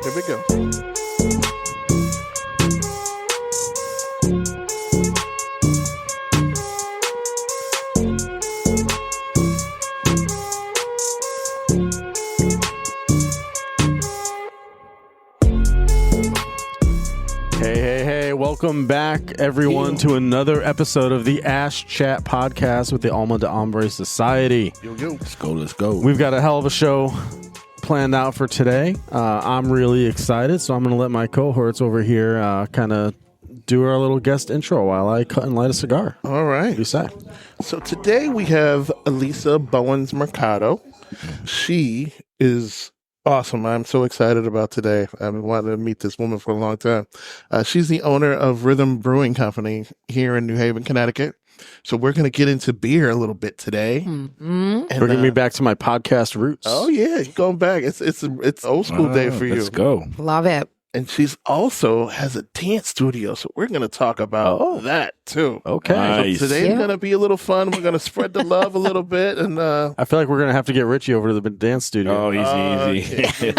Here we go. Hey, welcome back, everyone, to another episode of the Ash Chat podcast with the Alma de Hombre Society. Yo. Let's go. We've got a hell of a show planned out for today. I'm really excited, so I'm going to let my cohorts over here kind of do our little guest intro while I cut and light a cigar. All right. What do you say? So today we have Elisa Bowens Mercado. She is awesome. I'm so excited about today. I've been wanting to meet this woman for a long time. She's the owner of Rhythm Brewing Company here in New Haven, Connecticut. So we're going to get into beer a little bit today. And, bringing me back to my podcast roots. Oh yeah, going back. It's old school day for you. Let's go. Love it. And she's also has a dance studio, so we're going to talk about that too. Okay. Nice. So today's going to be a little fun. We're going to spread the love a little bit, and I feel like we're going to have to get Richie over to the dance studio. Oh, easy.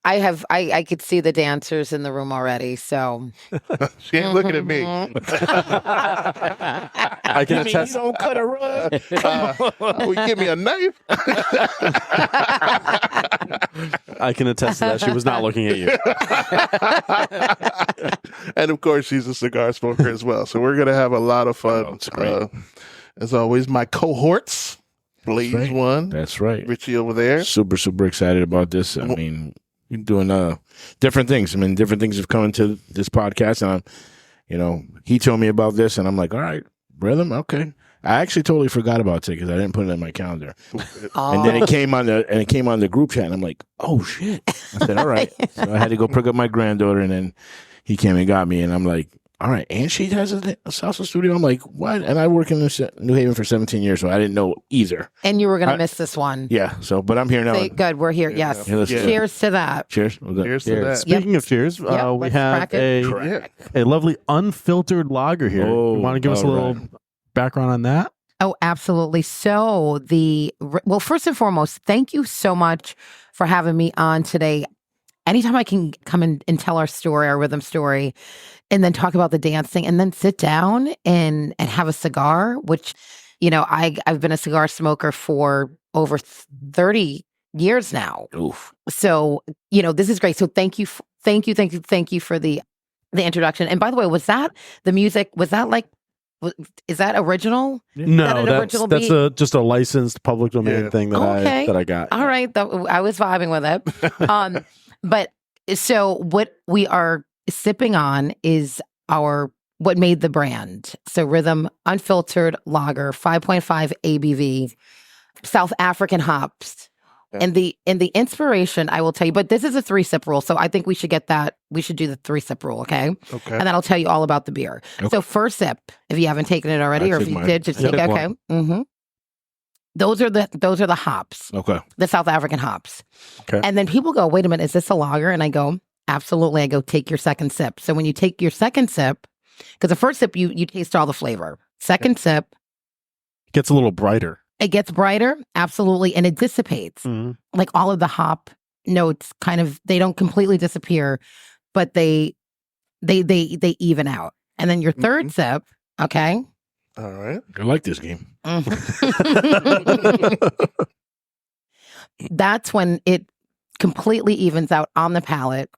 I could see the dancers in the room already, so she ain't looking at me. I can attest. You don't cut a rug. Will you give me a knife? I can attest to that. She was not looking at you. And of course, she's a cigar smoker as well. So we're gonna have a lot of fun. Oh, it's great. As always, my cohorts, Blaze That's right. one, That's right. Richie over there. Super excited about this. I mean, you're doing different things. I mean, different things have come into this podcast, and he told me about this, and I'm like, all right, Rhythm, okay. I actually totally forgot about it because I didn't put it in my calendar. And then it came on the group chat, and I'm like, oh shit. I said, all right. So I had to go pick up my granddaughter, and then he came and got me, and I'm like, all right, and she has a salsa studio. I'm like, what? And I work in New Haven for 17 years, so I didn't know either. and you were going to miss this one. Yeah, but I'm here now. Say, good, we're here. Yes. Yeah, let's- Cheers to that. Cheers. Here's to that. Speaking of cheers, Yep, we let's have crack it. Yeah. a lovely unfiltered lager here. Oh, you want to give us a all little right. background on that? Oh, absolutely. So well, first and foremost, thank you so much for having me on today. Anytime I can come in and tell our story, our rhythm story, and then talk about the dancing, and then sit down and have a cigar, which, I've been a cigar smoker for over 30 years now. Oof. So, this is great. So thank you for the introduction. And by the way, was that the music? Was that is that original? No, an that's original just a licensed public domain thing that Okay. I got. All right. I was vibing with it. But so what we are sipping on is what made the brand. So Rhythm Unfiltered Lager, 5.5 ABV, South African hops. Yeah. And the inspiration, I will tell you, but this is a 3-sip rule. So I think we should get that. We should do the 3-sip rule. Okay. Okay. And then I'll tell you all about the beer. Okay. So first sip, if you haven't taken it already, I or if took you mine. did, just I take it. took Okay. Mm-hmm. Those are the hops, Okay. the South African hops. Okay. And then people go, wait a minute, is this a lager? And I go, absolutely. I go, take your second sip. So when you take your second sip, because the first sip, you taste all the flavor. Second sip, It gets a little brighter. it gets brighter, absolutely, and it dissipates. Mhm. Like all of the hop notes kind of, they don't completely disappear, but they even out. And then your third sip, okay? All right. I like this game. That's when it completely evens out on the palate.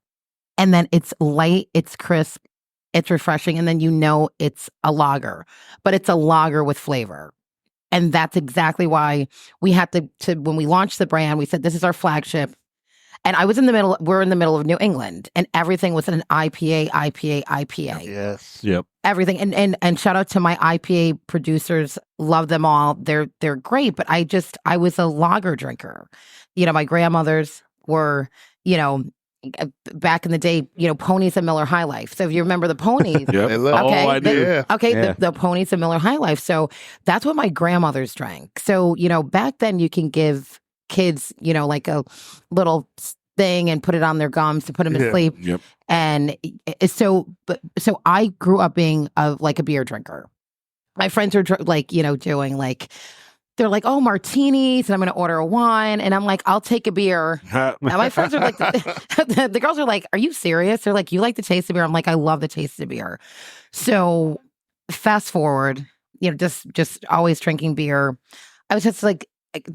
And then it's light, it's crisp, it's refreshing. And then it's a lager, but it's a lager with flavor. And that's exactly why we had to when we launched the brand, we said, this is our flagship. And we're in the middle of New England, and everything was an IPA. Yes. Yep. Everything. And shout out to my IPA producers. Love them all. They're great. But I was a lager drinker. My grandmothers were, back in the day, Ponies and Miller High Life. So if you remember the Ponies, Yep. They love Okay. I do. Yeah. okay, Yeah. the Ponies and Miller High Life. So that's what my grandmothers drank. So, back then you can give kids, like a little thing and put it on their gums to put them to Yeah. sleep. Yep. And so I grew up being a beer drinker. My friends are doing they're like, oh, martinis, and I'm going to order a wine. And I'm like, I'll take a beer. Now, my friends are like, the girls are like, are you serious? They're like, you like the taste of beer? I'm like, I love the taste of beer. So fast forward, just always drinking beer. I was just like,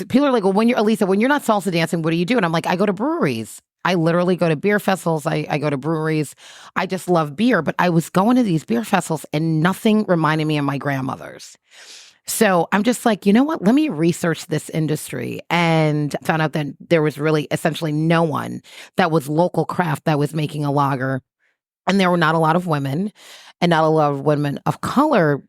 people are like, well, when you're Elisa, when you're not salsa dancing, what do you do? And I'm like, I go to breweries. I literally go to beer festivals. I go to breweries. I just love beer. But I was going to these beer festivals and nothing reminded me of my grandmother's. So I'm just like, you know what? Let me research this industry, and found out that there was really essentially no one that was local craft that was making a lager. And there were not a lot of women and not a lot of women of color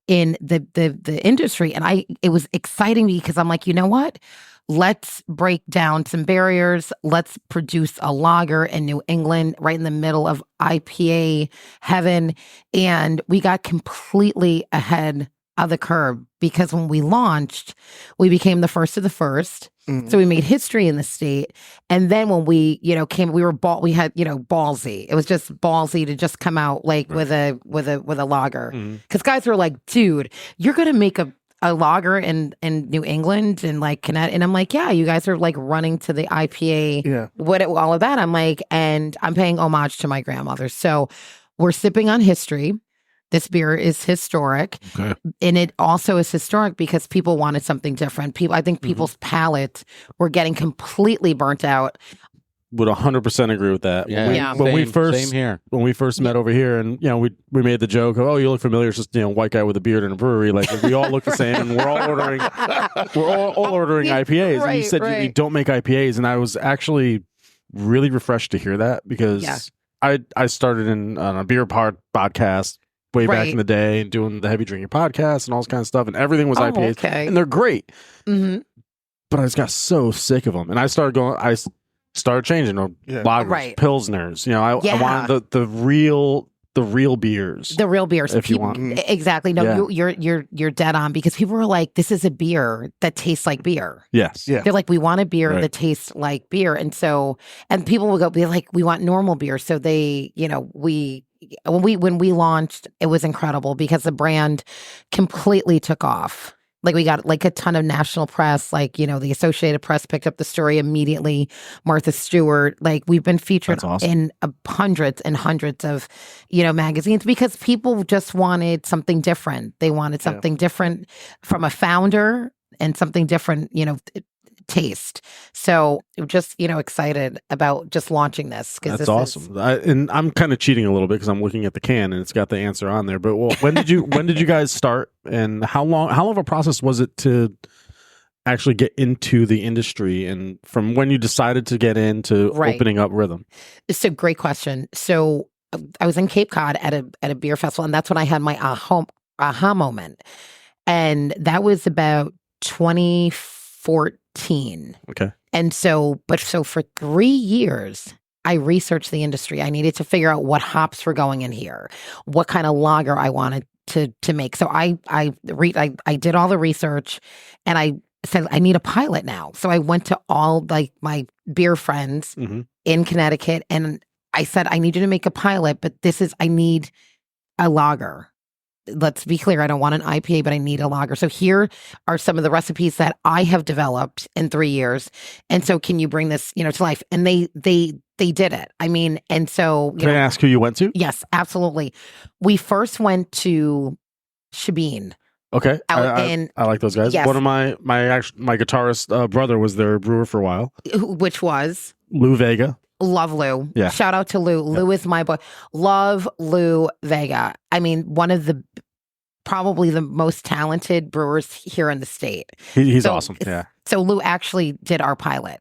in the industry. And it was exciting because I'm like, you know what? Let's break down some barriers. Let's produce a lager in New England, right in the middle of IPA heaven. And we got completely ahead of the curve because when we launched, we became the first of the first. Mm-hmm. So we made history in the state. And then when we, came, we had, ballsy. It was just ballsy to just come out like with a lager. Because guys were like, dude, you're going to make a lager in New England and like Connecticut. And I'm like, yeah, you guys are like running to the IPA, all of that. I'm like, and I'm paying homage to my grandmother. So we're sipping on history. This beer is historic. Okay. And it also is historic because people wanted something different. I think people's palates were getting completely burnt out. Would 100% agree with that. Yeah. Same here. When we first met over here, and we made the joke, oh, you look familiar. It's just white guy with a beard in a brewery. Like we all look the same, and we're all ordering IPAs. Right, and you said you don't make IPAs, and I was actually really refreshed to hear that because I started in on a beer podcast way back in the day, and doing the heavy drinking podcast and all this kind of stuff, and everything was IPAs, and they're great. Mm-hmm. But I just got so sick of them, and I started changing lagers, pilsners. I wanted the real beers. The real beers, if you want. Exactly. No, you're dead on, because people were like, "This is a beer that tastes like beer." Yes. Yeah. They're like, "We want a beer that tastes like beer," and people will be like, "We want normal beer." So when we launched, it was incredible because the brand completely took off. Like we got like a ton of national press, like, the Associated Press picked up the story immediately. Martha Stewart, like we've been featured in hundreds and hundreds of, magazines because people just wanted something different. They wanted something different from a founder and something different, taste. So just, excited about just launching this. That's awesome. And I'm kind of cheating a little bit because I'm looking at the can and it's got the answer on there. But when did you guys start, and how long of a process was it to actually get into the industry, and from when you decided to get into opening up Rhythm? So great question. So I was in Cape Cod at a beer festival, and that's when I had my aha moment. And that was about 2014. Okay. And so for 3 years, I researched the industry. I needed to figure out what hops were going in here, what kind of lager I wanted to make. So I did all the research, and I said, I need a pilot now. So I went to all like my beer friends in Connecticut, and I said, I need you to make a pilot, but I need a lager. Let's be clear, I don't want an IPA, but I need a lager. So here are some of the recipes that I have developed in 3 years. And so can you bring this, to life? And they did it. I mean, and so... Can I ask who you went to? Yes, absolutely. We first went to Shabine. Okay. I like those guys. Yes. One of my guitarist brother was their brewer for a while. Which was? Lou Vega. Love Lou. Yeah. Shout out to Lou. Lou is my boy. Love Lou Vega. I mean, one of probably the most talented brewers here in the state. He's awesome. Yeah. So Lou actually did our pilot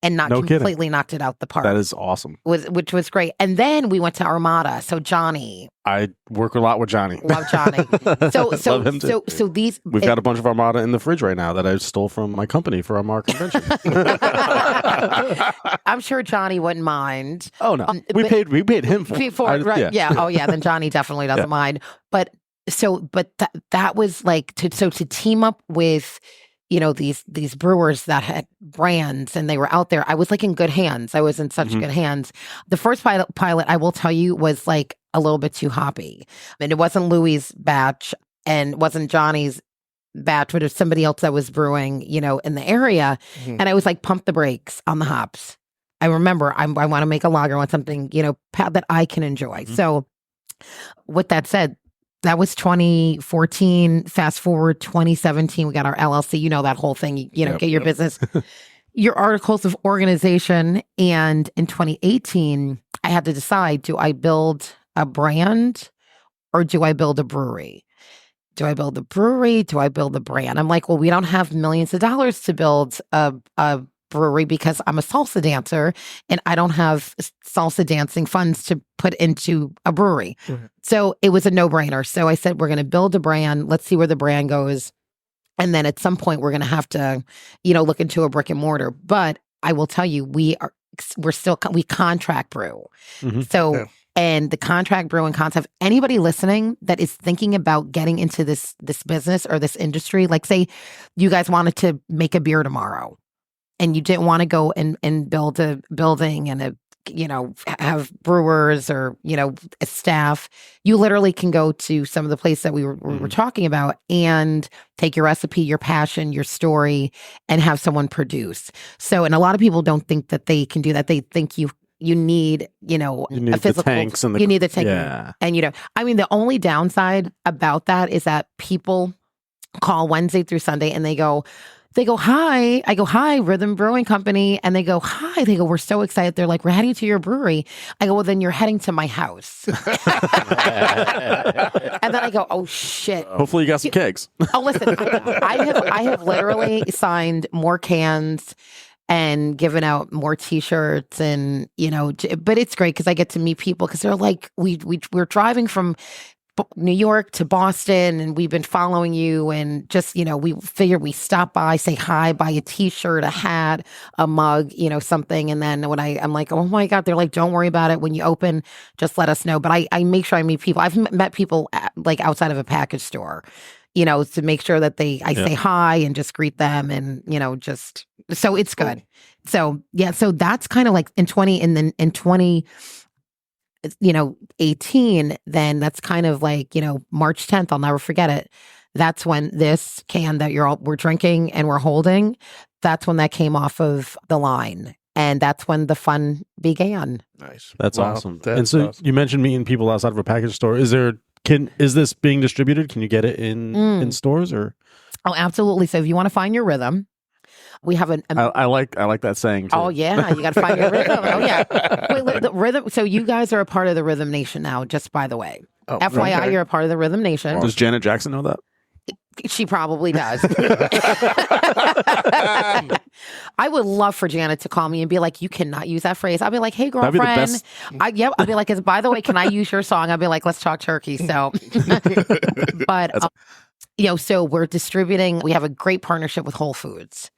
and completely knocked it out the park. That is awesome. Which was great. And then we went to Armada. So Johnny. I work a lot with Johnny. Love Johnny. Love him too. So these... We've got a bunch of Armada in the fridge right now that I stole from my company for our convention. I'm sure Johnny wouldn't mind. Oh, no. We paid him for it. Yeah. Oh, yeah. Then Johnny definitely doesn't mind. But that was like, to team up with... these brewers that had brands and they were out there. I was like in good hands. I was in such good hands. The first pilot, I will tell you, was like a little bit too hoppy. And it wasn't Louis's batch and wasn't Johnny's batch, but it's somebody else that was brewing, in the area. And I was like, pump the brakes on the hops. I remember I want to make a lager, I want something, that I can enjoy. So with that said, that was 2014. Fast forward 2017, we got our LLC, that whole thing, get your business, your articles of organization. And in 2018, I had to decide, do I build a brand or do I build a brewery? Do I build a brewery? Do I build a brand? I'm like, well, we don't have millions of dollars to build a brewery because I'm a salsa dancer and I don't have salsa dancing funds to put into a brewery. Mm-hmm. So it was a no-brainer. So I said, we're going to build a brand. Let's see where the brand goes. And then at some point we're going to have to, look into a brick and mortar. But I will tell you, we contract brew. Mm-hmm. So, and the contract brewing concept, anybody listening that is thinking about getting into this business or this industry, like say you guys wanted to make a beer tomorrow and you didn't want to go and build a building and have brewers or, a staff, you literally can go to some of the places that we were talking about and take your recipe, your passion, your story, and have someone produce. So, and a lot of people don't think that they can do that. They think you need, a physical tanks and you need the tank. Yeah. And, the only downside about that is that people call Wednesday through Sunday and they go, hi. I go, hi, Rhythm Brewing Company. And they go, hi. They go, we're so excited. They're like, we're heading to your brewery. I go, well, then you're heading to my house. And then I go, oh, shit. Hopefully you got some kegs. Oh, listen, I have literally signed more cans and given out more T-shirts and, but it's great because I get to meet people because they're like, we're driving from New York to Boston and we've been following you and just, we figured we stop by, say hi, buy a T-shirt, a hat, a mug, something. And then when I'm like, oh my God, they're like, don't worry about it. When you open, just let us know. But I make sure I meet people. I've met people like outside of a package store, to make sure that I say hi and just greet them and, so it's good. So, yeah. So that's kind of like in 18, then that's kind of like, March 10th, I'll never forget it. That's when this can that we're drinking and we're holding, that's when that came off of the line. And that's when the fun began. Nice. That's awesome. And so you mentioned meeting people outside of a package store. Is this being distributed? Can you get it in stores or? Oh, absolutely. So if you want to find your rhythm, we have I like that saying too. Oh yeah, you got to find your rhythm. Oh yeah, wait, the rhythm. So you guys are a part of the Rhythm Nation now. Just by the way, FYI, okay. You're a part of the Rhythm Nation. Does Janet Jackson know that? She probably does. I would love for Janet to call me and be like, "You cannot use that phrase." I'll be like, "Hey, girlfriend." I'd be like, "By the way, can I use your song?" I'll be like, "Let's talk turkey." So, but. So we're distributing. We have a great partnership with Whole Foods.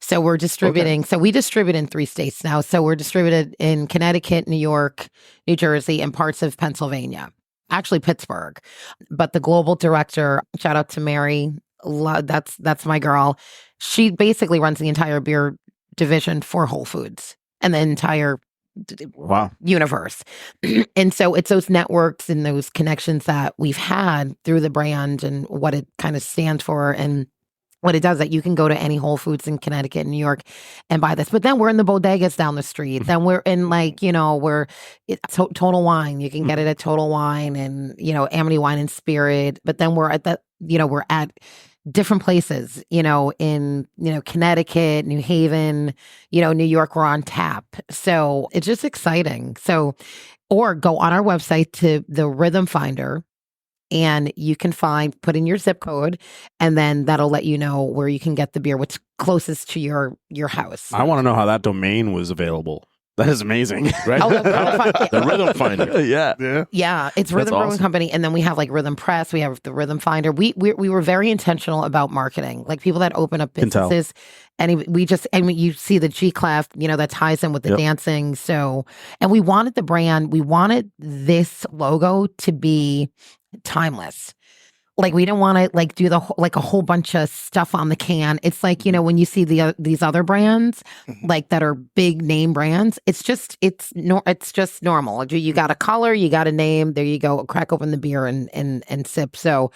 So we're distributing. Okay. So we distribute in 3 states now. So we're distributed in Connecticut, New York, New Jersey, and parts of Pennsylvania. Actually, Pittsburgh. But the global director, shout out to Mary. That's my girl. She basically runs the entire beer division for Whole Foods and the entire universe. And so it's those networks and those connections that we've had through the brand and what it kind of stands for and what it does, that you can go to any Whole Foods in Connecticut and New York and buy this. But then we're in the bodegas down the street. Then we're in Total Wine. You can get it at Total Wine and, Amity Wine and Spirit. But then we're at we're at different places, in, Connecticut, New Haven, New York, we're on tap. So it's just exciting. So, or go on our website to the Rhythm Finder and you can put in your zip code and then that'll let you know where you can get the beer, what's closest to your house. I want to know how that domain was available. That is amazing. Right? The Rhythm Finder. Yeah. It's Rhythm Brewing Company. And then we have like Rhythm Press. We have the Rhythm Finder. We were very intentional about marketing. Like people that open up businesses and you see the G-Clef, that ties in with the dancing. So, and we wanted the brand, we wanted this logo to be timeless. Like we don't want to do a whole bunch of stuff on the can. It's like, when you see these other brands like that are big name brands, it's just normal. You got a color, you got a name, there you go, crack open the beer and sip. So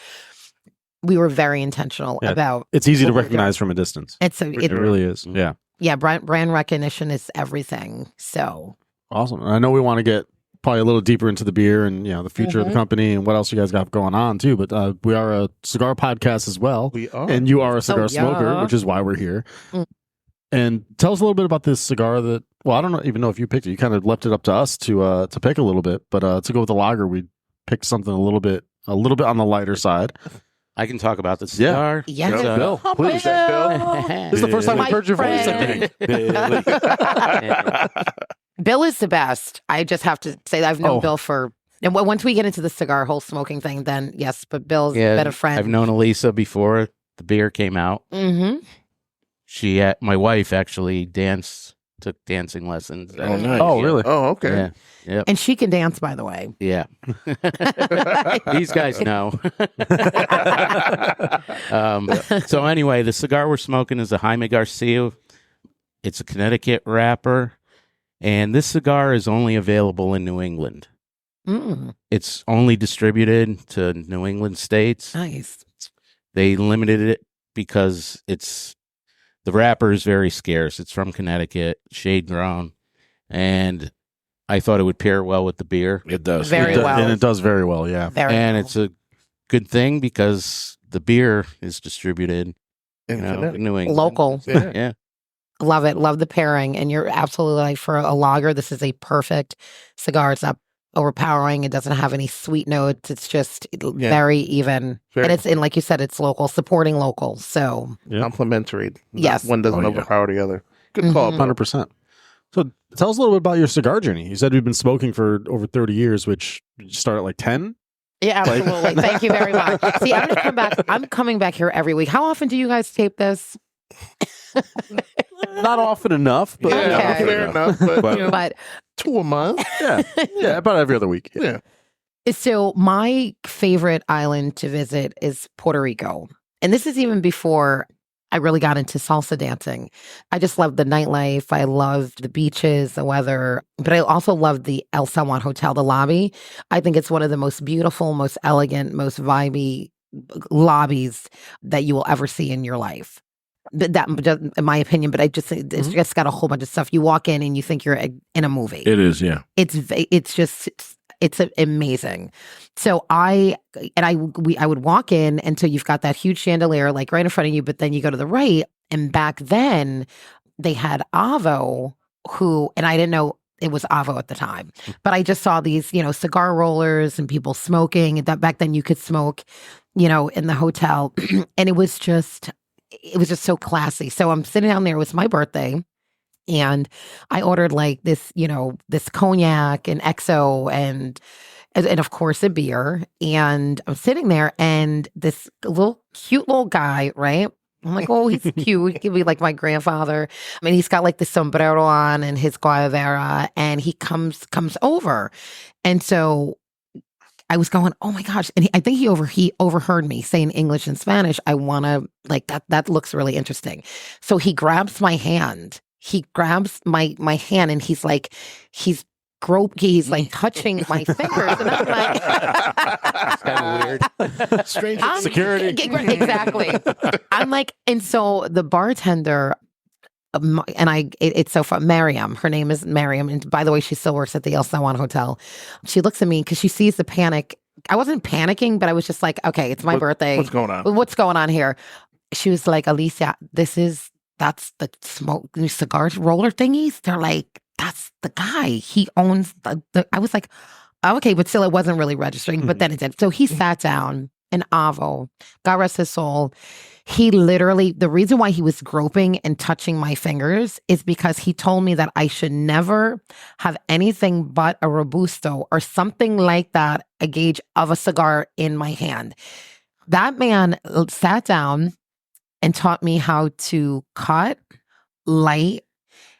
we were very intentional about. It's easy to recognize from a distance. It really is. Yeah. Yeah. Brand recognition is everything. So awesome. I know we want to get probably a little deeper into the beer and the future of the company and what else you guys got going on too. But we are a cigar podcast as well. We are. And you are a cigar smoker, which is why we're here. And tell us a little bit about this cigar that, well, I don't even know if you picked it. You kind of left it up to us to pick a little bit, but to go with the lager, we picked something a little bit on the lighter side. I can talk about the cigar. Yeah. Bill, please. This is the first time I've heard your voice, I think. Bill is the best. I just have to say that I've known Bill for, and once we get into the cigar whole smoking thing, then yes, but Bill's been a friend. I've known Elisa before the beer came out. My wife actually took dancing lessons. Oh, nice. Oh, really? Oh, okay. Yeah. Yep. And she can dance, by the way. Yeah. These guys know. So anyway, the cigar we're smoking is a Jaime Garcia. It's a Connecticut wrapper. And this cigar is only available in New England. It's only distributed to New England states. Nice. They limited it because the wrapper is very scarce. It's from Connecticut, shade grown. And I thought it would pair well with the beer. It does. Very well. And it does very well, yeah. It's a good thing because the beer is distributed in New England. Local. Yeah. Love it. Love the pairing. And you're absolutely right. For a lager, this is a perfect cigar. It's not overpowering. It doesn't have any sweet notes. It's just very even. And it's, and like you said, it's local, supporting local. So complementary. Yes. One doesn't overpower the other. Good call. 100%. So tell us a little bit about your cigar journey. You said we've been smoking for over 30 years, which you started at like 10? Yeah, absolutely. Thank you very much. See, I'm coming back here every week. How often do you guys tape this? Not often enough, but fair enough. But, but 2 a month. Yeah, about every other week. Yeah. So my favorite island to visit is Puerto Rico. And this is even before I really got into salsa dancing. I just loved the nightlife. I loved the beaches, the weather, but I also loved the El San Juan Hotel, the lobby. I think it's one of the most beautiful, most elegant, most vibey lobbies that you will ever see in your life. That, in my opinion, but it's just got a whole bunch of stuff. You walk in and you think you're in a movie. It is, yeah. It's amazing. So I would walk in, and so you've got that huge chandelier like right in front of you, but then you go to the right, and back then they had Avo, and I didn't know it was Avo at the time, but I just saw these, cigar rollers and people smoking. That back then you could smoke, in the hotel, and it was just so classy. So I'm sitting down there. It was my birthday. And I ordered like this, this cognac and XO and of course a beer. And I'm sitting there, and this cute little guy, right? I'm like, oh, he's cute. He could be like my grandfather. I mean, he's got like the sombrero on and his guayabera, and he comes over. And so I was going, oh my gosh. And I think he overheard me saying English and Spanish. I want to, like, that looks really interesting. So he grabs my hand. He grabs my hand, and he's like touching my fingers. And I'm like, it's kind of weird. Strange security. Exactly. I'm like, and so the bartender, and it's so fun. Miriam, her name is Miriam. And by the way, she still works at the El San Juan Hotel. She looks at me because she sees the panic. I wasn't panicking, but I was just like, okay, it's my birthday. What's going on? What's going on here? She was like, Alicia, that's the smoke cigars roller thingies. They're like, that's the guy. He owns I was like, okay, but still it wasn't really registering, but then it did. So he sat down, and Avo, God rest his soul, he literally, the reason why he was groping and touching my fingers is because he told me that I should never have anything but a Robusto or something like that, a gauge of a cigar in my hand. That man sat down and taught me how to cut, light.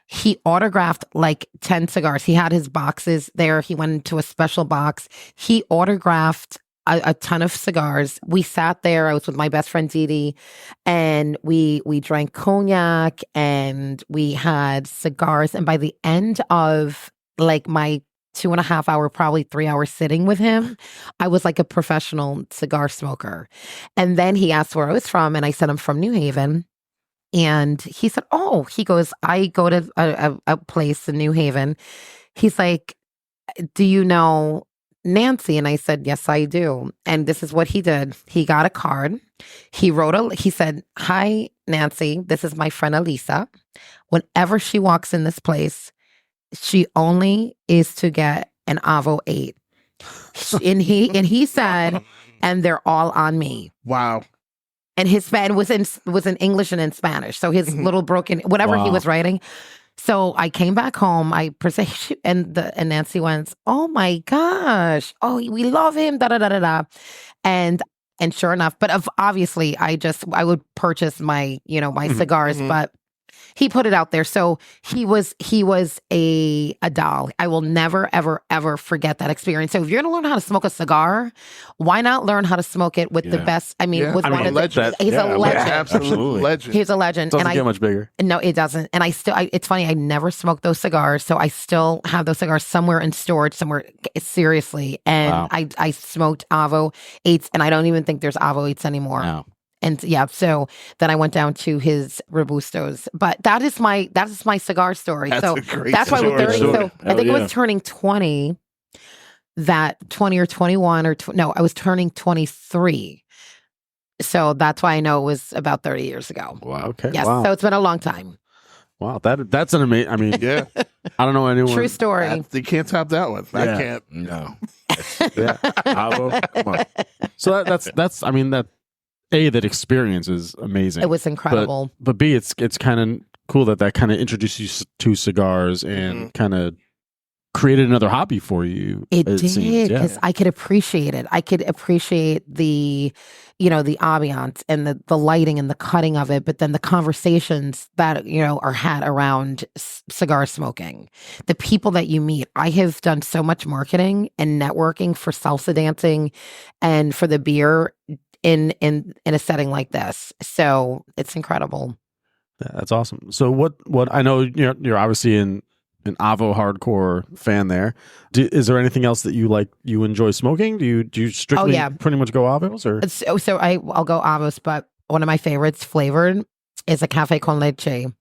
He autographed like 10 cigars. He had his boxes there. He went into a special box. He autographed a ton of cigars. We sat there. I was with my best friend Didi, and we drank cognac, and we had cigars. And by the end of like my 2.5 hour, probably 3 hours sitting with him, I was like a professional cigar smoker. And then he asked where I was from, and I said, I'm from New Haven. And he said, oh, he goes, I go to a place in New Haven. He's like, do you know Nancy? And I said, yes, I do. And this is what he did. He got a card. He said, hi, Nancy, this is my friend Elisa. Whenever she walks in this place, she only is to get an Avo 8. And he said, and they're all on me. Wow. And his Spanish was in English and in Spanish. So his little broken, whatever he was writing. So I came back home. I presented, and Nancy went, "Oh my gosh! Oh, we love him!" Da da da da da. And sure enough, but obviously, I would purchase my cigars, but he put it out there. So he was a doll. I will never, ever, ever forget that experience. So if you're going to learn how to smoke a cigar, why not learn how to smoke it with the best? I mean, with one of the, he's a legend. Absolutely legend. He's a legend. Doesn't get much bigger. No, it doesn't. And it's funny. I never smoked those cigars. So I still have those cigars somewhere in storage somewhere. Seriously. And Wow. I smoked Avo 8s, and I don't even think there's Avo 8s anymore. No. And yeah, so then I went down to his Robustos. But that is my cigar story. That's so a great that's why we're 30. story. So I think I was turning 20, that 20 or 21 or no, I was turning 23. So that's why I know it was about 30 years ago. Wow. Okay. Yes. Wow. So it's been a long time. Wow. That's an amazing. I mean, Yeah. I don't know anyone. True story. You can't top that one. I Yeah. can't. No. Yeah. Avo, come on. So that's. I mean that. That experience is amazing. It was incredible. But B, it's kind of cool that kind of introduced you to cigars and kind of created another hobby for you. It did, seems. because I could appreciate it. I could appreciate the ambiance and the lighting and the cutting of it, but then the conversations that, are had around cigar smoking, the people that you meet. I have done so much marketing and networking for salsa dancing and for the beer in a setting like this. So it's incredible. Yeah, that's awesome. So what I know you're obviously an Avo hardcore fan there. Is there anything else that you enjoy smoking? Do you strictly pretty much go Avos or? So I'll go Avos, but one of my favorites flavored is a cafe con leche,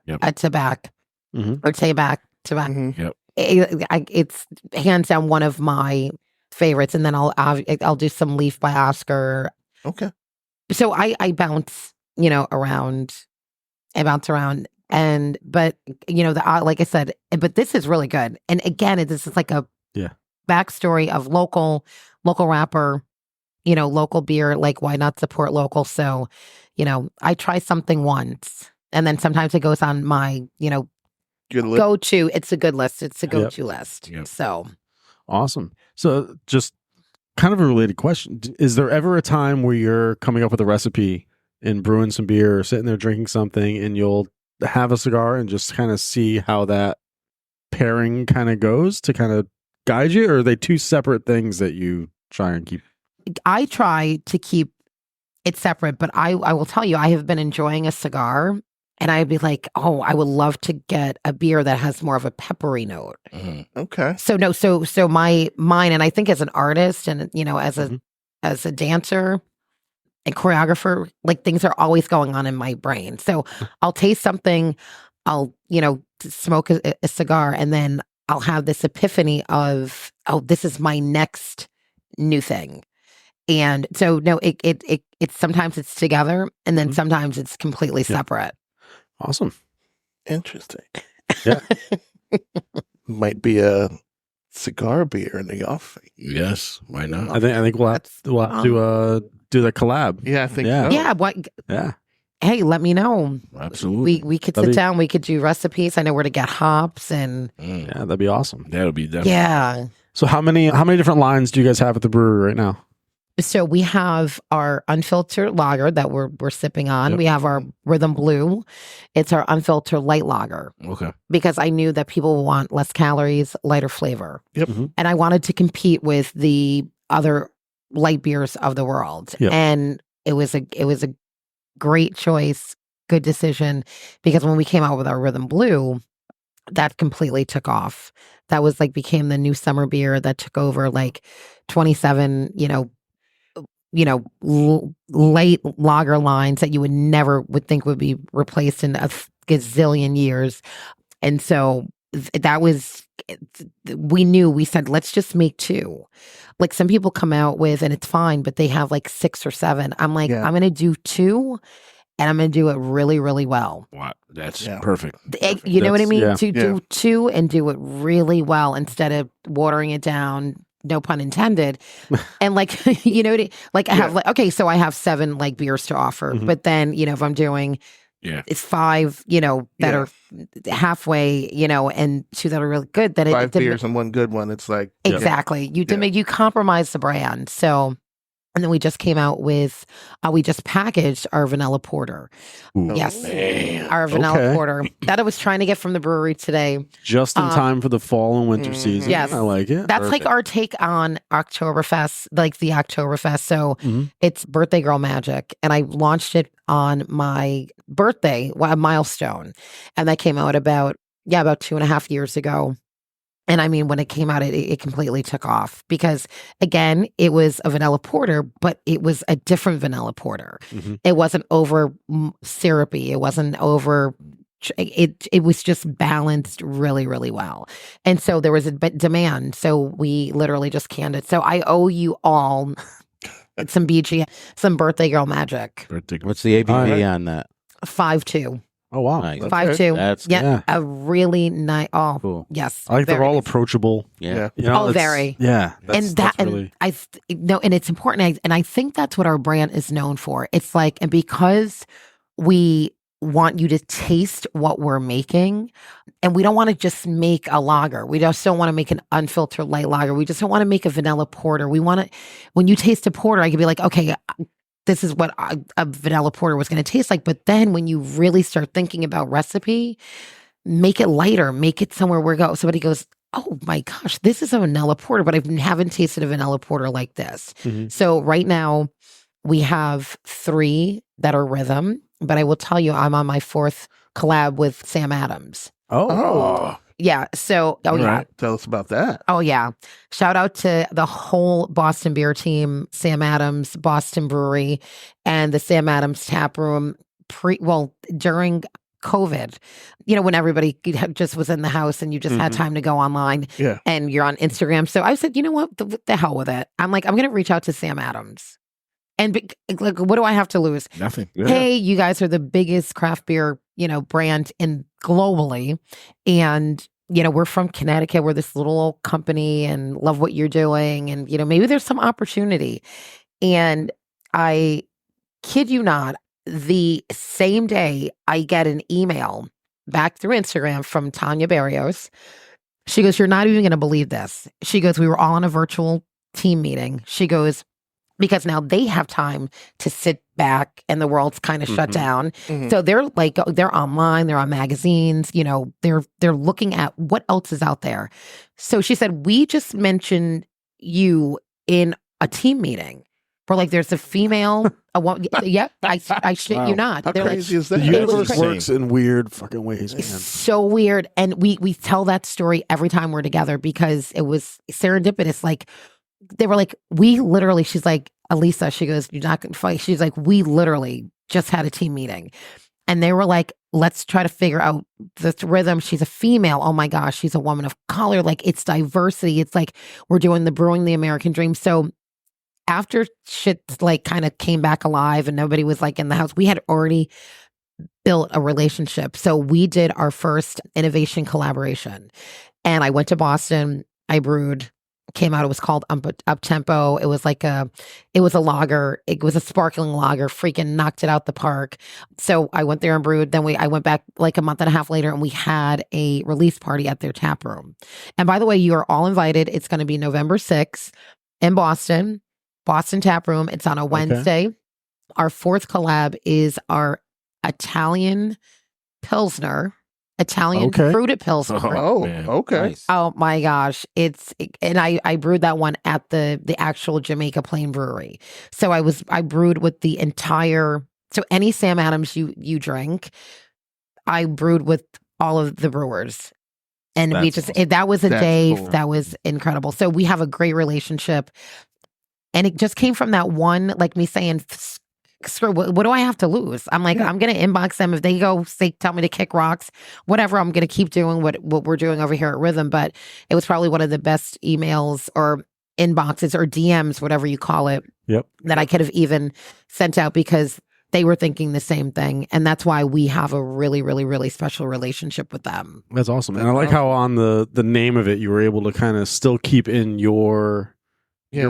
a tobacco or tobacco. Yep. It's hands down one of my favorites, and then I'll do some Leaf by Oscar. Okay. So I bounce, around. I bounce around, but like I said, but this is really good. And again, this is like a backstory of local rapper, local beer. Like, why not support local? So, I try something once, and then sometimes it goes on my, go-to. It's a good list. It's a go-to list. Yep. So awesome. So just kind of a related question. Is there ever a time where you're coming up with a recipe and brewing some beer or sitting there drinking something and you'll have a cigar and just kind of see how that pairing kind of goes to kind of guide you? Or are they two separate things that you try and keep? I try to keep it separate, but I will tell you, I have been enjoying a cigar. And I'd be like, oh, I would love to get a beer that has more of a peppery note. Okay. So mine, and I think as an artist and, as a dancer and choreographer, like things are always going on in my brain. So I'll taste something, I'll, smoke a cigar, and then I'll have this epiphany of, oh, this is my next new thing. And so, no, it's sometimes it's together, and then sometimes it's completely separate. Awesome. Interesting. Yeah. Might be a cigar beer in the offing. Yes. Why not? I think we'll have to do the collab. Yeah, I think Yeah. so. Yeah. Yeah. Hey, let me know. Absolutely. We could sit down. We could do recipes. I know where to get hops and Yeah, that'd be awesome. That'll be definitely. yeah. So how many different lines do you guys have at the brewery right now? So we have our unfiltered lager that we're sipping on. We have our Rhythm Blue. It's our unfiltered light lager Okay. because I knew that people want less calories, lighter flavor. Yep. And I wanted to compete with the other light beers of the world. Yep. And it was a great choice, good decision, because when we came out with our Rhythm Blue, that completely took off. That was like became the new summer beer that took over like 27, late lager lines that you would think would be replaced in a gazillion years. And so that was, we said, let's just make 2. Like some people come out with, and it's fine, but they have like 6 or 7. I'm like, I'm going to do 2 and I'm going to do it really, really well. Wow. That's perfect. You know what I mean? Yeah. To do 2 and do it really well instead of watering it down. No pun intended. And like, I have like, okay, so I have 7 like beers to offer, but then, if I'm doing it's 5, that are halfway, and 2 that are really good, that 5 beers and 1 good one. It's like exactly. You compromise the brand. So, and then we just came out with, we just packaged our vanilla porter. Ooh. Yes. Man. Our vanilla porter that I was trying to get from the brewery today. Just in time for the fall and winter season. Yes. I like it. That's like our take on Oktoberfest, like the Oktoberfest. So it's Birthday Girl Magic. And I launched it on my birthday, a milestone. And that came out about 2.5 years ago. And I mean, when it came out, it completely took off because, again, it was a vanilla porter, but it was a different vanilla porter. It wasn't over syrupy. It wasn't over. It was just balanced really, really well. And so there was a demand. So we literally just canned it. So I owe you all some BG, some Birthday Girl Magic. What's the ABV on that? 5.2. Oh, wow. Nice. 5.2. That's a really nice. Oh, cool. Yes. I like they're very all nice. approachable. Yeah. Very. Yeah. And it's important. And I think that's what our brand is known for. It's like, and because we want you to taste what we're making, and we don't want to just make a lager. We just don't want to make an unfiltered light lager. We just don't want to make a vanilla porter. We want to, when you taste a porter, I can be like, okay, this is what a vanilla porter was going to taste like. But then when you really start thinking about recipe, make it lighter, make it somewhere where somebody goes, oh my gosh, this is a vanilla porter, but I haven't tasted a vanilla porter like this. So right now we have 3 that are Rhythm, but I will tell you, I'm on my 4th collab with Sam Adams. Oh. Yeah. So, Tell us about that. Oh, yeah. Shout out to the whole Boston beer team, Sam Adams, Boston Brewery, and the Sam Adams tap room during COVID, when everybody just was in the house and you just had time to go online and you're on Instagram. So I said, you know what? The hell with it. I'm like, I'm going to reach out to Sam Adams. And like, what do I have to lose? Nothing. Hey, you guys are the biggest craft beer, brand globally. And, we're from Connecticut. We're this little old company and love what you're doing. And, maybe there's some opportunity. And I kid you not, the same day I get an email back through Instagram from Tanya Barrios. She goes, you're not even going to believe this. She goes, we were all in a virtual team meeting. She goes, because now they have time to sit back and the world's kind of shut down. So they're online, they're on magazines, they're looking at what else is out there. So she said, we just mentioned you in a team meeting. We're like, there's a female, I shit you not. How crazy is that? The universe works in weird fucking ways, man. It's so weird. And we tell that story every time we're together because it was serendipitous. Like, they were like, she's like, Elisa, she goes, you're not going to fight. She's like, we literally just had a team meeting. And they were like, let's try to figure out the Rhythm. She's a female. Oh my gosh, she's a woman of color. Like, it's diversity. It's like, we're doing the Brewing the American Dream. So after shit like kind of came back alive and nobody was like in the house, we had already built a relationship. So we did our first innovation collaboration. And I went to Boston. I brewed. Came out, it was called Up Tempo. It was a lager. It was a sparkling lager, freaking knocked it out the park. So I went there and brewed. Then I went back like a month and a half later and we had a release party at their tap room. And by the way, you are all invited. It's going to be November 6th in Boston tap room. It's on a Wednesday. Our 4th collab is our Italian Pilsner. Fruited Pilsner. Okay. Nice. Oh my gosh. And I brewed that one at the actual Jamaica Plain Brewery. So I brewed with the entire, so any Sam Adams you drink, I brewed with all of the brewers. And we just, that was a That's day cool. that was incredible. So we have a great relationship. And it just came from that one, like me saying, screw, what do I have to lose? I'm like, I'm going to inbox them. If they go say, tell me to kick rocks, whatever, I'm going to keep doing what we're doing over here at Rhythm. But it was probably one of the best emails or inboxes or DMs, whatever you call it, that I could have even sent out because they were thinking the same thing. And that's why we have a really, really, really special relationship with them. That's awesome. And I like how on the name of it, you were able to kind of still keep in your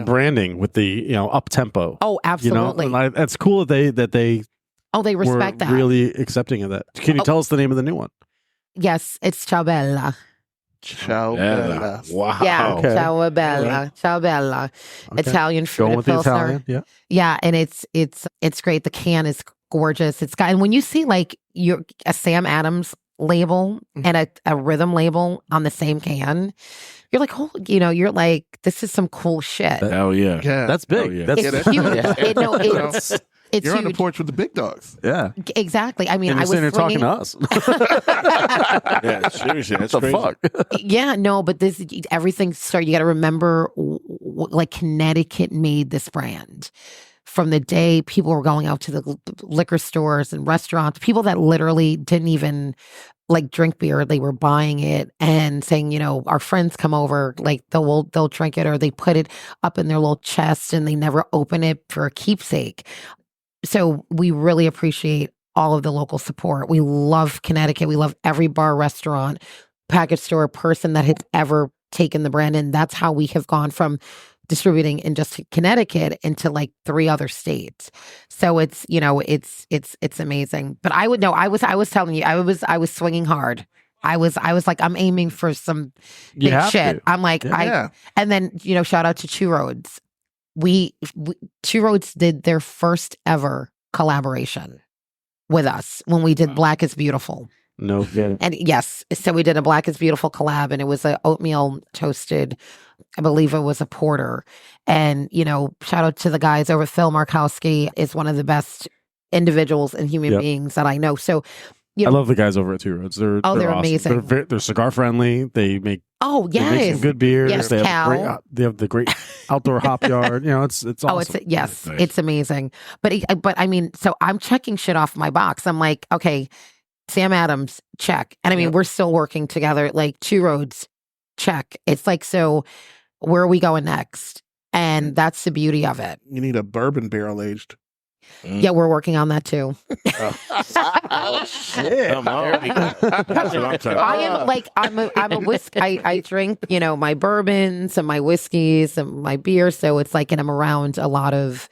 branding with the, up tempo. Oh, absolutely. And that's cool that they they respect were that. really accepting of that. Can you tell us the name of the new one? Yes, it's Ciao Bella. Ciao Bella. Wow. Yeah, Okay. Ciao Bella. Ciao Bella. Okay. Italian fruit Going with the Pilsner. Italian. Yeah. Yeah, and it's great. The can is gorgeous. It's got, and when you see like a Sam Adams label and a Rhythm label on the same can, you're like, you're like, this is some cool shit. Hell yeah. That's big. Oh, yeah. That's It's huge. It's You're on the huge. porch with the big dogs. yeah. Exactly. I mean, And I you're was sitting here talking to us. Yeah, seriously, that's What the crazy. fuck? Yeah, no, but everything started. You got to remember, like Connecticut made this brand from the day people were going out to the liquor stores and restaurants. People that literally didn't even like drink beer, they were buying it and saying, our friends come over, like they'll drink it, or they put it up in their little chest and they never open it for a keepsake. So we really appreciate all of the local support. We love Connecticut. We love every bar, restaurant, package store person that has ever taken the brand. And that's how we have gone from distributing in just Connecticut into like 3 other states. So it's, it's amazing. But I would know, I was telling you, I was swinging hard. I was like, I'm aiming for some big shit. I'm like, and then, shout out to Two Roads. Two Roads did their first ever collaboration with us when we did Black is Beautiful. No kidding. And yes, so we did a Black is Beautiful collab, and it was a oatmeal toasted, I believe it was a porter. And, shout out to the guys over. Phil Markowski is one of the best individuals and human beings that I know. So I love the guys over at Two Roads. They're they're awesome. amazing. They're cigar friendly. They make they make some good beers. Yes, they Cal. have the great outdoor hop yard. It's awesome. Oh, it's amazing. But I mean, so I'm checking shit off my box. I'm like, okay, Sam Adams, check. And I mean, we're still working together. Like Two Roads, check. It's like, so where are we going next? And that's the beauty of it. You need a bourbon barrel aged. Yeah, we're working on that too. Oh, shit. Come on. That's what I'm talking I am like, I'm a whiskey. I drink, my bourbons and my whiskeys and my beer. So it's like, and I'm around a lot of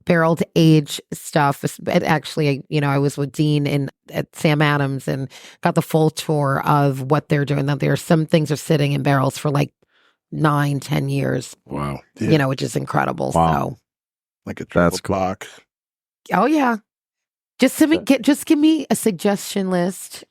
barreled age stuff. And actually, I was with Dean at Sam Adams and got the full tour of what they're doing. That there's some things are sitting in barrels for like 9-10 years. Wow. Which is incredible. Wow. So Like a triple That's cool. block. oh yeah. Just give me a suggestion list.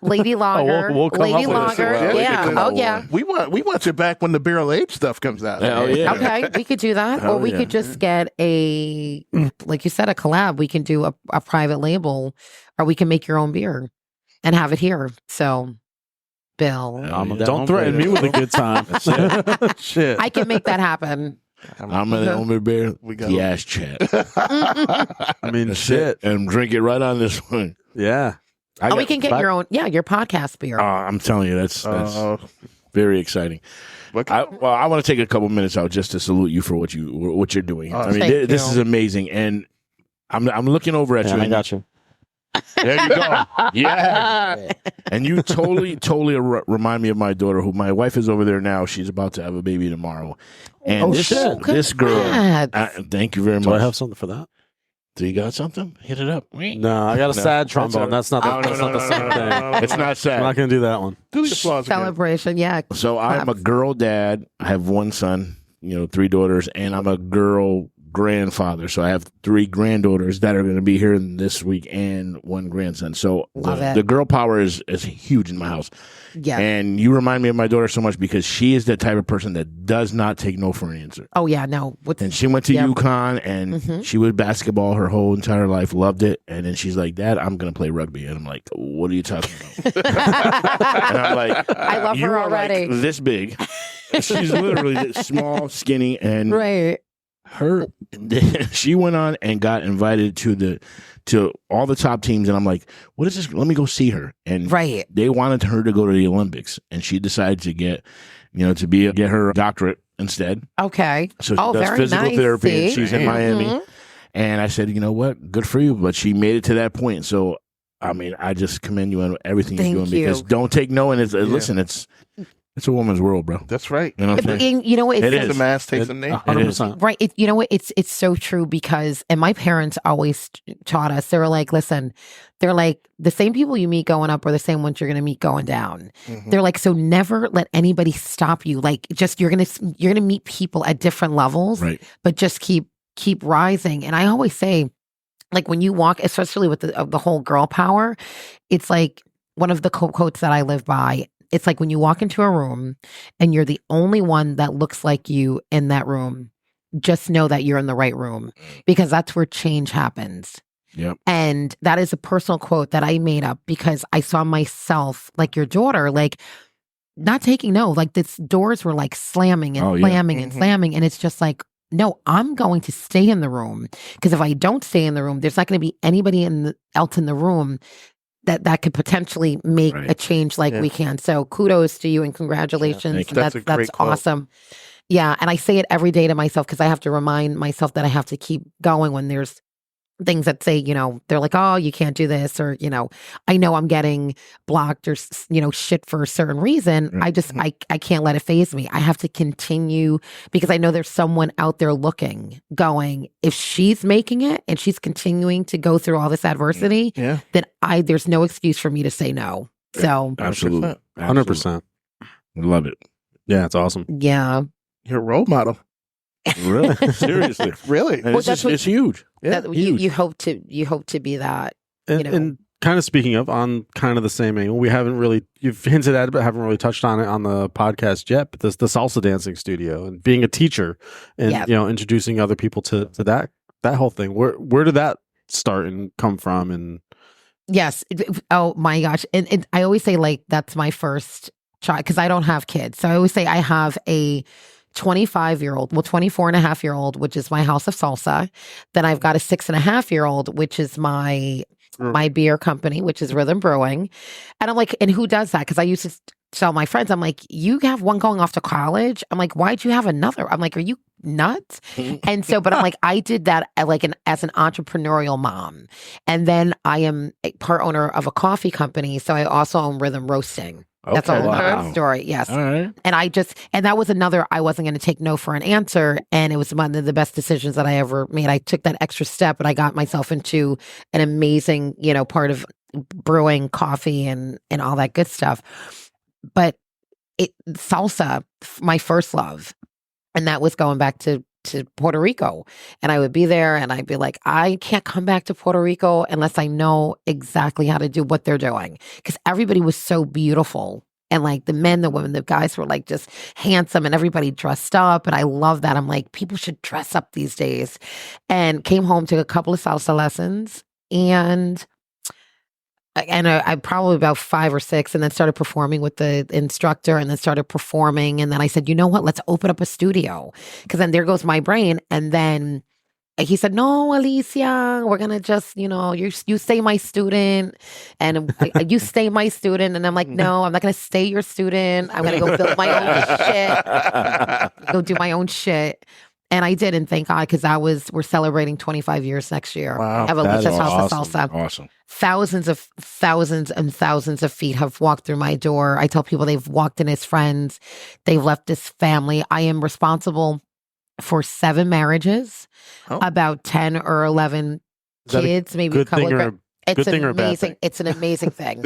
Lady Lager. we'll come Lady up with it. Lager. Yeah, Oh yeah. We want you back when the barrel aged stuff comes out. Hell yeah. Okay, we could do that. Hell Or we yeah. could just get like you said, a collab. We can do a private label, or we can make your own beer and have it here. So, Bill, Don't threaten me with a good time. Shit. I can make that happen. I'm an Elmer Bear. We got The ass chat. I mean, shit. And drink it right on this one. Yeah. We can get your own, your podcast beer. I'm telling you, that's very exciting. What I want to take a couple minutes out just to salute you for what you're doing. I mean, thank this you. is amazing, and I'm looking over at you. I and got you. There you go. Yeah. And you totally remind me of my daughter, who my wife is over there now. She's about to have a baby tomorrow. And this girl, thank you very much. Do I have something for that? Do you got something? Hit it up. No, I got a sad trombone. That's not the same thing. It's not sad. I'm not going to do that one. Do the applause again. Celebration, yeah. So I'm a girl dad. I have one son, 3 daughters, and I'm a girl grandfather. So I have 3 granddaughters that are going to be here this week and 1 grandson. So the girl power is huge in my house. Yeah. And you remind me of my daughter so much because she is the type of person that does not take no for an answer. Oh, yeah, no. And she went to UConn and she was basketball her whole entire life, loved it. And then she's like, Dad, I'm going to play rugby. And I'm like, what are you talking about? And I'm like, I love her already. Like this big. She's literally small, skinny, and she went on and got invited to all the top teams, and I'm like, what is this? Let me go see her. And they wanted her to go to the Olympics, and she decided to get her doctorate instead. Okay. So she does physical therapy, and she's in Miami. And I said, you know what? Good for you, but she made it to that point. So I mean, I just commend you on everything you're doing because don't take no. And listen, it's a woman's world, bro. That's right. You know what I'm saying? You know what? It is. The mass takes a name. 100%. Right. You know what? It's so true because, and my parents always taught us, they were like, listen, they're like, the same people you meet going up are the same ones you're going to meet going down. They're like, so never let anybody stop you. Like, just, you're going to meet people at different levels, but just keep rising. And I always say, like, when you walk, especially with the whole girl power, it's like one of the quotes that I live by. It's like when you walk into a room and you're the only one that looks like you in that room, just know that you're in the right room because that's where change happens. Yep. And that is a personal quote that I made up because I saw myself, like your daughter, like not taking no, like the doors were like slamming and slamming and slamming. And it's just like, no, I'm going to stay in the room because if I don't stay in the room, there's not going to be anybody else in the room that could potentially make a change like we can. So kudos to you and congratulations. That's awesome. Yeah. And I say it every day to myself because I have to remind myself that I have to keep going when there's things that say, they're like, oh, you can't do this, or, I know I'm getting blocked or, shit for a certain reason. I just, I can't let it faze me. I have to continue because I know there's someone out there looking, going, if she's making it and she's continuing to go through all this adversity, then there's no excuse for me to say no. So absolutely. 100%. Love it. Yeah, it's awesome. Yeah. You're a role model. Really? Seriously. Really? And it's huge. Yeah, huge. You hope to be that. And kind of speaking of on kind of the same angle, we haven't really, you've hinted at it, but haven't really touched on it on the podcast yet. But the salsa dancing studio and being a teacher and introducing other people to that whole thing. Where did that start and come from? And yes, oh my gosh, and I always say like that's my first child because I don't have kids, so I always say I have a 25-year-old, 24-and-a-half-year-old, which is my house of salsa. Then I've got a 6-and-a-half-year-old, which is my beer company, which is Rhythm Brewing. And I'm like, and who does that? Because I used to tell my friends, I'm like, you have one going off to college. I'm like, why'd you have another? I'm like, are you nuts? And so, but I'm like, I did that as an entrepreneurial mom. And then I am a part owner of a coffee company. So I also own Rhythm Roasting. That's a whole story. Yes. All right. And that was another, I wasn't going to take no for an answer. And it was one of the best decisions that I ever made. I took that extra step and I got myself into an amazing, part of brewing coffee and all that good stuff. But salsa, my first love. And that was going back to Puerto Rico. And I would be there and I'd be like, I can't come back to Puerto Rico unless I know exactly how to do what they're doing. Because everybody was so beautiful. And like the men, the women, the guys were like just handsome and everybody dressed up. And I love that. I'm like, people should dress up these days. And came home, took a couple of salsa lessons and I probably about 5 or 6 and then started performing with the instructor and then started performing. And then I said, you know what, let's open up a studio. Because then there goes my brain. And then he said, no, Alicia, we're going to just, you stay my student and you stay my student. And I'm like, no, I'm not going to stay your student. I'm going to go build my own shit. Go do my own shit. And I did, and thank God, because we're celebrating 25 years next year. Wow, of Elisa's House awesome. of Salsa. Awesome. Thousands and thousands of feet have walked through my door. I tell people they've walked in as friends. They've left as family. I am responsible for 7 marriages, about 10 or 11 kids, maybe a couple of It's Good thing an or bad amazing. thing? It's an amazing thing.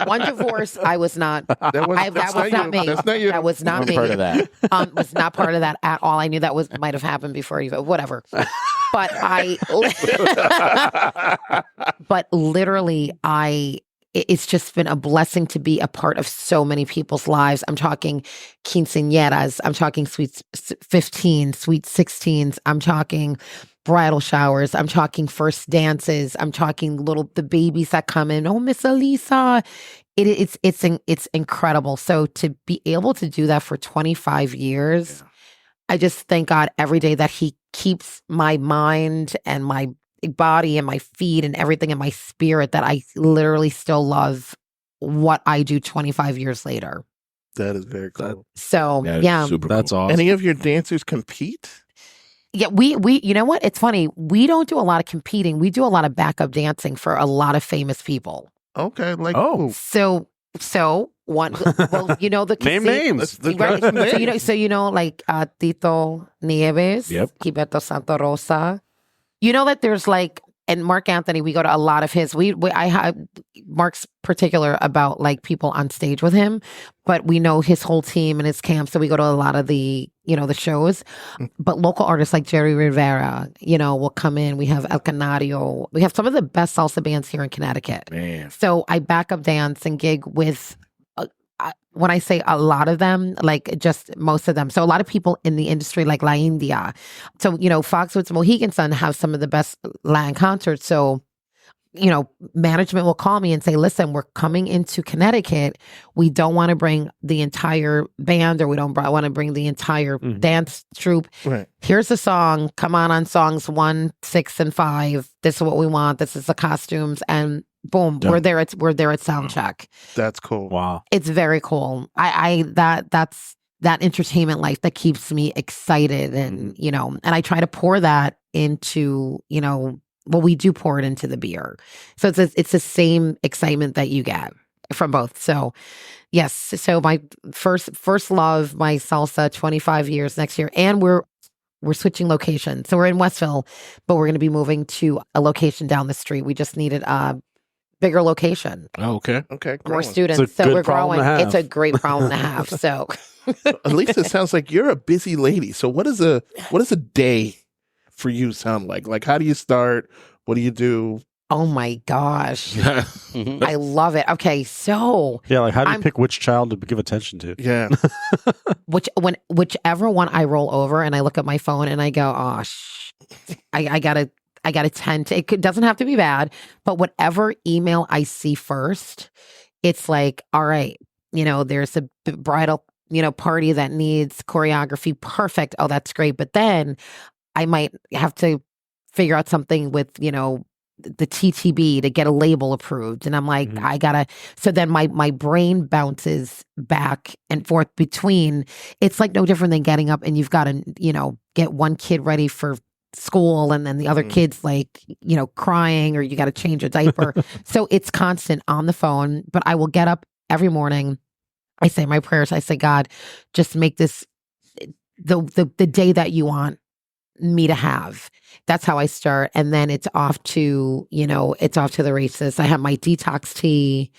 One divorce, I was not. That was, that was not me. That's not you. That was not I'm me. part of that. Was not part of that at all. I knew that might have happened before even whatever. But but literally, it's just been a blessing to be a part of so many people's lives. I'm talking quinceañeras. I'm talking sweet 15, sweet 16s. I'm talking bridal showers. I'm talking first dances. I'm talking the babies that come in. Oh, Miss Elisa. It's incredible. So to be able to do that for 25 years, I just thank God every day that he keeps my mind and my body and my feet and everything in my spirit, that I literally still love what I do 25 years later. That is very cool. So That is yeah, super That's cool. awesome. Any of your dancers compete? yeah. We you know what? It's funny. We don't do a lot of competing. We do a lot of backup dancing for a lot of famous people. Okay, like Oh. who? So one. Well, you know the Name names. Right. So you know, like Tito Nieves, Yep. Gilberto Santa Rosa. You know that there's like, and Mark Anthony, we go to a lot of his. I have Mark's particular about like people on stage with him, but we know his whole team and his camp, so we go to a lot of the the shows. But local artists like Jerry Rivera, will come in. We have El Canario. We have some of the best salsa bands here in Connecticut. Man. So I backup dance and gig with, when I say a lot of them, like just most of them. So a lot of people in the industry, like La India. So, Foxwoods Mohegan Sun have some of the best Latin concerts. So, management will call me and say, listen, we're coming into Connecticut. We don't want to bring the entire band, or we don't want to bring the entire dance troupe. Right. Here's the song. Come on songs 1, 6, and 5. This is what we want. This is the costumes. And boom, Done. we're there at sound check. That's cool. Wow. It's very cool. That's that entertainment life that keeps me excited, and and I try to pour that into we do pour it into the beer. So it's the same excitement that you get from both. So yes, so my first love, my salsa, 25 years next year, and we're switching locations. So we're in Westville, but we're going to be moving to a location down the street. We just needed a bigger location. Oh, okay. Okay, More growing. students. It's a So good we're problem growing. to have. It's a great problem to have. So At least it sounds like you're a busy lady. So what does a day for you sound like? Like, how do you start? What do you do? oh my gosh, Mhm. I love it. Okay, so Yeah, like how do you I'm- pick which child to give attention to? Yeah. whichever one I roll over and I look at my phone and I go, oh, I gotta tend to. Doesn't have to be bad, but whatever email I see first, it's like, all right, there's a bridal, party that needs choreography. Perfect. Oh, that's great. But then I might have to figure out something with, the TTB to get a label approved. And I'm like, I gotta, so then my brain bounces back and forth between, it's like no different than getting up and you've got to, get one kid ready for school and then the other kid's like, crying, or you got to change a diaper. So it's constant on the phone, but I will get up every morning. I say my prayers. I say, God, just make this the day that you want me to have. That's how I start. And then it's off to, the races. I have my detox tea,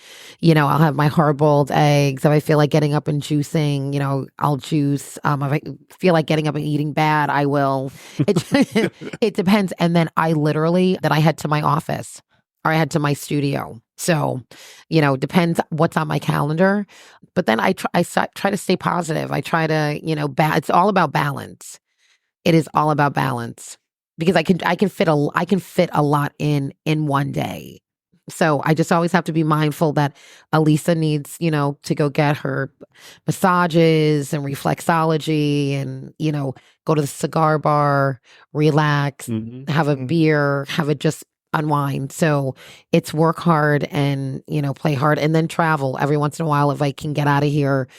I'll have my hard-boiled eggs. If I feel like getting up and juicing, I'll juice. If I feel like getting up and eating bad, I will. It depends. And then I head to my office or I head to my studio. So, depends what's on my calendar. But then I try to stay positive. I try to, it's all about balance. It is all about balance, because I can fit a lot in one day. So I just always have to be mindful that Elisa needs, to go get her massages and reflexology and, go to the cigar bar, relax, have a beer, have it just unwind. So it's work hard and, play hard, and then travel every once in a while. If I can get out of here,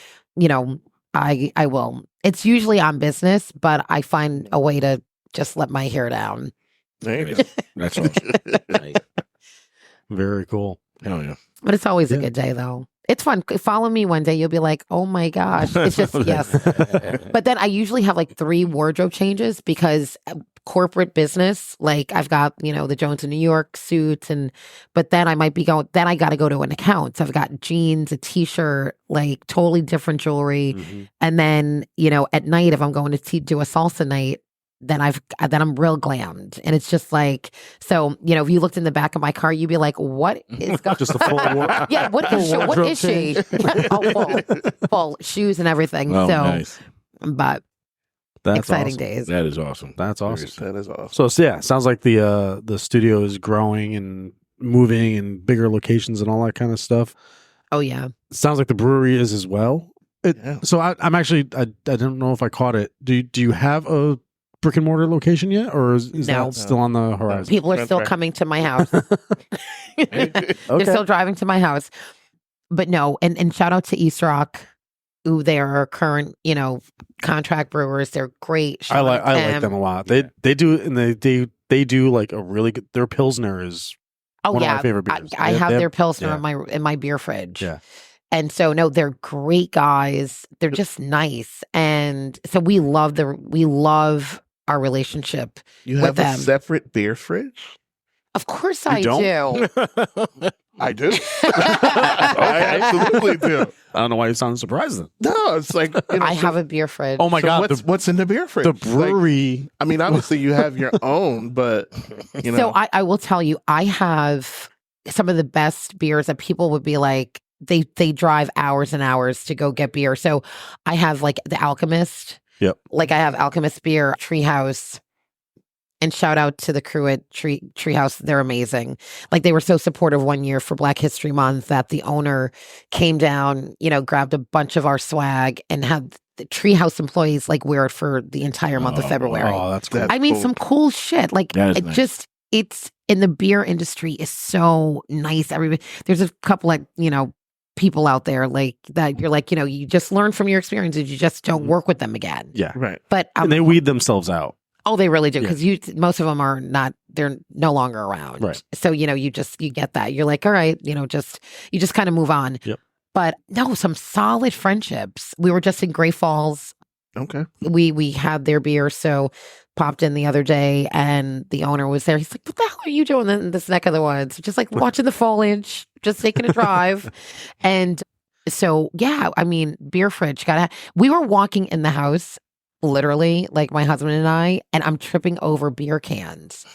I will. It's usually on business, but I find a way to just let my hair down. There you go. That's awesome. Right. Very cool. Hell yeah. But it's always a good day, though. It's fun. Follow me one day. You'll be like, oh my gosh. It's just, yes. But then I usually have like 3 wardrobe changes, because corporate business. Like I've got, the Jones in New York suits but then I might be then I got to go to an account. So I've got jeans, a t-shirt, like totally different jewelry. Mhm. And then, at night, if I'm going to do a salsa night, then I'm real glammed. And it's just like, so, if you looked in the back of my car, you'd be like, what is going Just a full Yeah, what is she? Full shoes and everything. Oh, so, nice. but That's exciting awesome. days. That is awesome. That's awesome. That is awesome. So yeah, sounds like the studio is growing and moving and bigger locations and all that kind of stuff. Oh yeah. Sounds like the brewery is as well. Yeah. So I'm actually I don't know if I caught it. Do you have a brick and mortar location yet, or is No. that still on the horizon? People are That's still right. coming to my house. They're Okay. still driving to my house. But no, and shout out to East Rock, who they are current, contract brewers. They're great. I Shout like out to them a lot. They do, and they do like a really good. Their Pilsner is Oh one yeah, of my favorite beers. I have their Pilsner yeah. in my beer fridge. Yeah. And so no, they're great guys. They're just nice, and so we love our relationship. You with have a them. separate beer fridge? Of course, You I don't? do. I do. I absolutely do. I don't know why you sound surprised then. No, it's like I have a beer fridge. Oh my so god, what's in the beer fridge? the Like, brewery. I mean, obviously you have your own, but So I will tell you, I have some of the best beers that people would be like, they drive hours and hours to go get beer. So I have like the Alchemist. Yep. Like I have Alchemist beer, Treehouse. And shout out to the crew at Treehouse. They're amazing. Like they were so supportive one year for Black History Month that the owner came down, grabbed a bunch of our swag and had the Treehouse employees like wear it for the entire month of February. Oh, that's cool. That's I mean, cool. some cool shit. Like That is it nice. it's in the beer industry is so nice. Everybody, there's a couple like, people out there like that. You're like, you just learn from your experiences. You just don't work with them again. Yeah. right. But And they weed themselves out. oh, they really do. Cause most of them are not, they're no longer around. Right. So, you get that. You're like, all right, you just kind of move on. Yep. But no, some solid friendships. We were just in Great Falls. Okay. We had their beer, so popped in the other day, and the owner was there. He's like, "What the hell are you doing in this neck of the woods? Just like watching the foliage, just taking a drive." And so, yeah, I mean, beer fridge. We were walking in the house, literally, like my husband and I'm tripping over beer cans,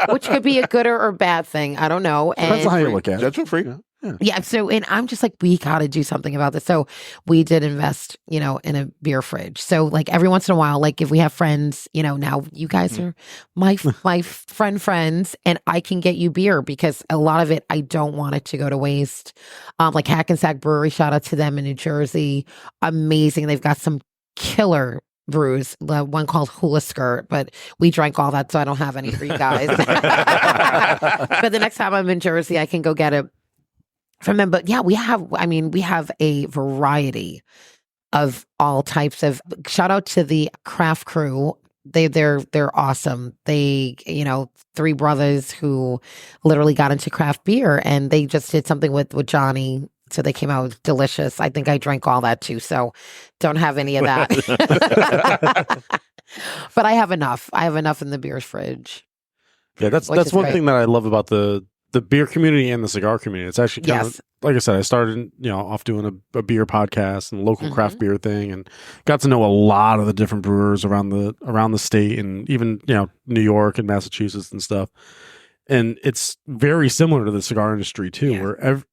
which could be a good or bad thing. I don't know. Depends on how you look at it. Judgment free. Yeah. Yeah. So, and I'm just like, we got to do something about this. So we did invest, in a beer fridge. So like every once in a while, like if we have friends, now you guys are my friends and I can get you beer because a lot of it, I don't want it to go to waste. Like Hackensack Brewery, shout out to them in New Jersey. Amazing. They've got some killer brews, the one called Hula Skirt, but we drank all that. So I don't have any for you guys. But the next time I'm in Jersey, I can go get it from them. But yeah, we have a variety of all types of. Shout out to the craft crew. They're awesome. They, three brothers who literally got into craft beer and they just did something with Johnny. So they came out delicious. I think I drank all that too. So don't have any of that. But I have enough. I have enough in the beer fridge. Yeah, that's Which is one great. thing that I love about the beer community and the cigar community. It's actually kind of, like I said, I started, off doing a beer podcast and local craft beer thing and got to know a lot of the different brewers around the state and even, New York and Massachusetts and stuff. And it's very similar to the cigar industry too, where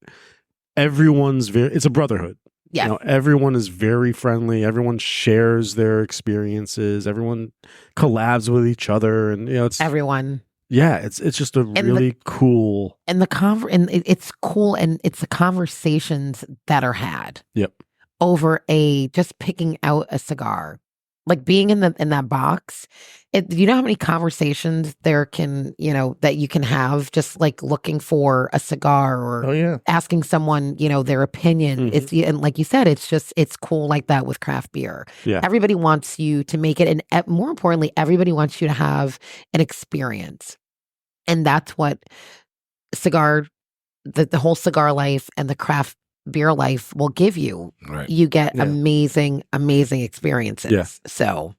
everyone's it's a brotherhood. Yeah. Everyone is very friendly. Everyone shares their experiences. Everyone collabs with each other. And, it's Everyone. yeah, it's just a really cool. And it's cool, and it's the conversations that are had. Yep. Over just picking out a cigar, like being in that box. You know how many conversations there can, that you can have just like looking for a cigar or asking someone, their opinion. It's and like you said, it's cool like that with craft beer. Yeah. Everybody wants you to make it, and more importantly, everybody wants you to have an experience. And that's what the whole cigar life and the craft beer life will give you. Right. You get amazing, amazing experiences. Yeah. So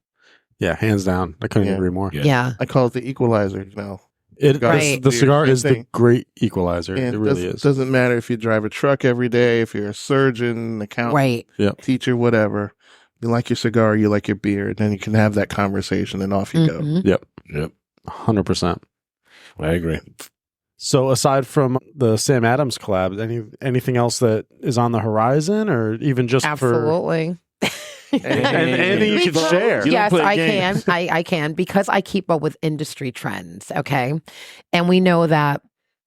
Yeah, hands down. I couldn't agree more. Yeah. I call it the equalizer. Right. The cigar is the thing. great equalizer. And it really is. Doesn't matter if you drive a truck every day, if you're a surgeon, accountant, Right. teacher, whatever. You like your cigar, you like your beer, and then you can have that conversation, and off you go. Yep. 100%. I agree. So aside from the Sam Adams collab, anything else that is on the horizon, or even just Absolutely. and anything you can share? Yes, I can. I can, because I keep up with industry trends. Okay. And we know that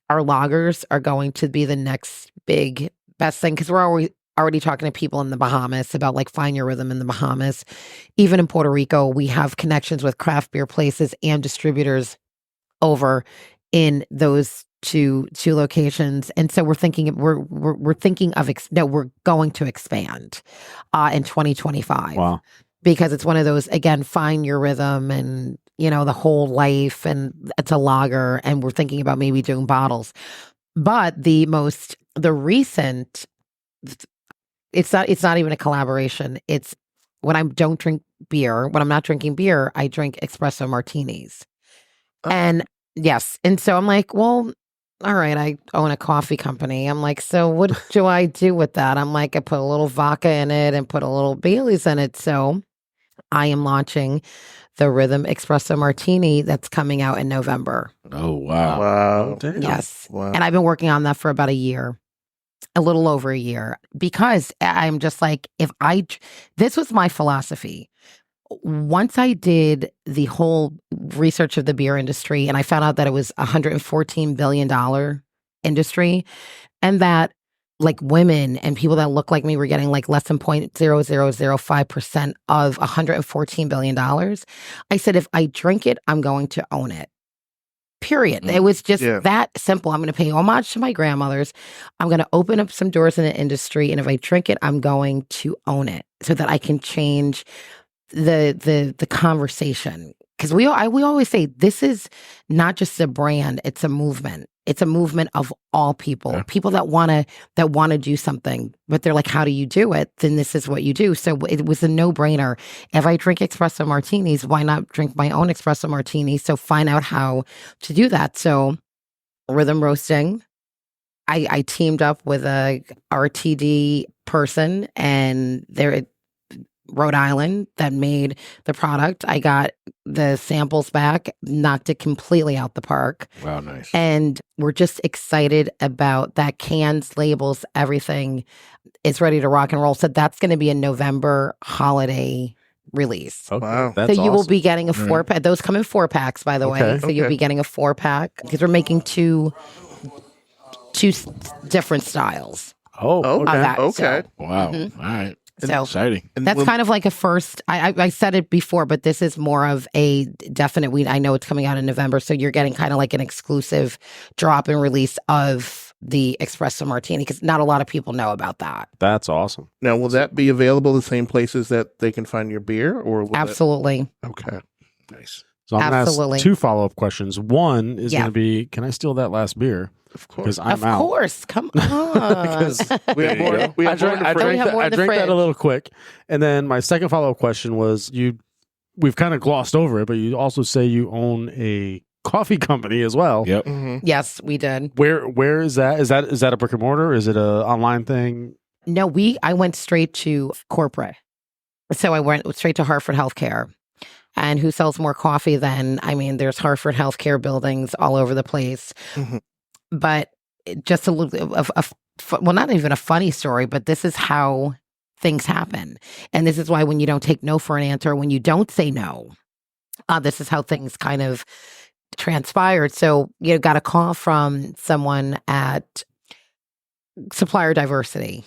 our lagers are going to be the next big best thing, because we're already talking to people in the Bahamas about like find your rhythm in the Bahamas. Even in Puerto Rico, we have connections with craft beer places and distributors over in those two locations. And so we're thinking we're going to expand in 2025. Wow. Because it's one of those, again, find your rhythm and, the whole life, and it's a lager, and we're thinking about maybe doing bottles. But the recent, it's not even a collaboration. It's when I don't drink beer, when I'm not drinking beer, I drink espresso martinis. And yes. And so I'm like, well, all right, I own a coffee company. I'm like, so what do I do with that? I'm like, I put a little vodka in it and put a little Baileys in it. So I am launching the Rhythm Espresso Martini that's coming out in November. Oh, wow. Wow. Damn. Yes. Wow. And I've been working on that for about a little over a year, because I'm just like, this was my philosophy. Once I did the whole research of the beer industry, and I found out that it was a $114 billion industry, and that like women and people that look like me were getting like less than 0.0005% of $114 billion. I said, if I drink it, I'm going to own it. Period. It was just that simple. I'm going to pay homage to my grandmothers. I'm going to open up some doors in the industry. And if I drink it, I'm going to own it so that I can change the conversation. Because we always say this is not just a brand, it's a movement. It's a movement of all people, people that want to do something, but they're like, how do you do it? Then this is what you do. So it was a no-brainer. If I drink espresso martinis, why not drink my own espresso martini? So find out how to do that. So Rhythm Roasting, I teamed up with a RTD person, and they're Rhode Island that made the product. I got the samples back, knocked it completely out the park. Wow, nice. And we're just excited about that. Cans, labels, everything is ready to rock and roll. So that's going to be a November holiday release. Okay. Wow. That's so you will awesome. be getting a 4-pack. Those come in 4-packs, by the way. So you'll be getting a 4-pack, because we're making two different styles. Oh, okay. That. Okay. So, Wow. All right. So Exciting. And that's kind of like a first. I said it before, but this is more of a definite. I know it's coming out in November, so you're getting kind of like an exclusive drop and release of the espresso martini, because not a lot of people know about that. That's awesome. Now, will that be available the same places that they can find your beer, or will Absolutely. Okay. Nice. So I'm going to Absolutely. ask 2 follow-up questions. One is Yeah. going to be, can I steal that last beer? Of course. Because I'm Of out. course, come on. Because We have more. We I have drank, more I in the drank, fridge. have that, more I in the drank that a fridge. little quick. And then my second follow-up question was, we've kind of glossed over it, but you also say you own a coffee company as well. Yep. Mhm. Yes, we did. Where is that? Is that a brick and mortar? Is it a online thing? No, I went straight to corporate. So I went straight to Hartford Healthcare. And who sells more coffee than, there's Hartford Healthcare buildings all over the place. Mhm. But just a little of well, not even a funny story, but this is how things happen. And this is why when you don't take no for an answer, when you don't say no, this is how things kind of transpired. So, got a call from someone at Supplier Diversity.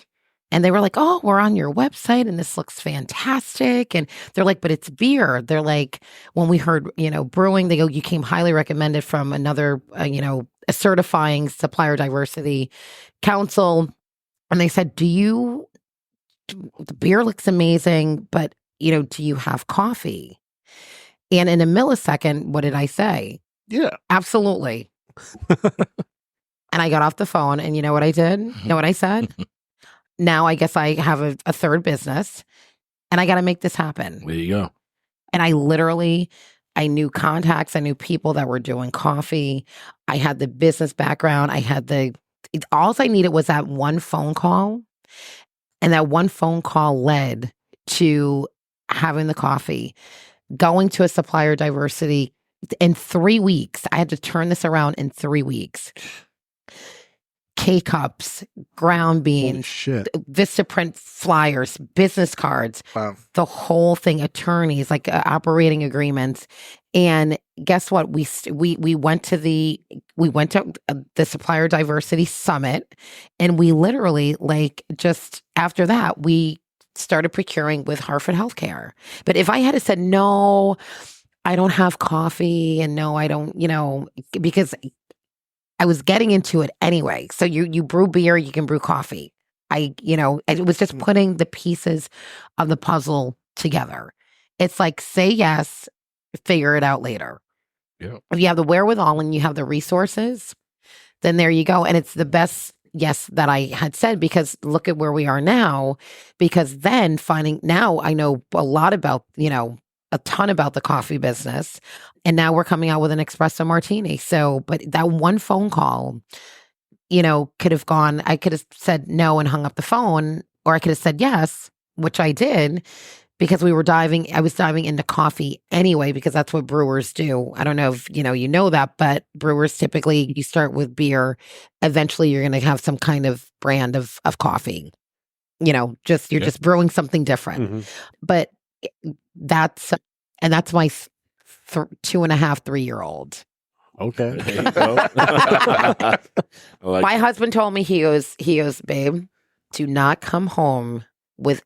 And they were like, oh, we're on your website and this looks fantastic. And they're like, but it's beer. They're like, when we heard, brewing, they go, you came highly recommended from another, a certifying supplier diversity council. And they said, the beer looks amazing, but, do you have coffee? And in a millisecond, what did I say? Yeah. Absolutely. And I got off the phone, and you know what I did? You know what I said? Now I guess I have a third business, and I got to make this happen. There you go. And I knew contacts. I knew people that were doing coffee. I had the business background. All I needed was that one phone call. And that one phone call led to having the coffee, going to a supplier diversity in 3 weeks. I had to turn this around in 3 weeks. K-cups, ground beans, Vistaprint flyers, business cards, the whole thing, attorneys, like operating agreements. And guess what? We went to the Supplier Diversity Summit, and we literally, like, just after that, we started procuring with Hartford Healthcare. But if I had said, no, I don't have coffee, and no, I don't, because I was getting into it anyway. So you brew beer, you can brew coffee. It was just putting the pieces of the puzzle together. It's like, say yes, figure it out later. Yeah. If you have the wherewithal and you have the resources, then there you go. And it's the best yes that I had said, because look at where we are now. Because then now I know a lot about, a ton about the coffee business. And now we're coming out with an espresso martini. So, but that one phone call, could have gone, I could have said no and hung up the phone, or I could have said yes, which I did, because I was diving into coffee anyway, because that's what brewers do. I don't know if, you know that, but brewers typically, you start with beer. Eventually you're going to have some kind of brand of coffee, you're just brewing something different. Mm-hmm. But that's my 2.5, 3-year-old. Okay. There you go. My husband told me, he goes, babe, do not come home with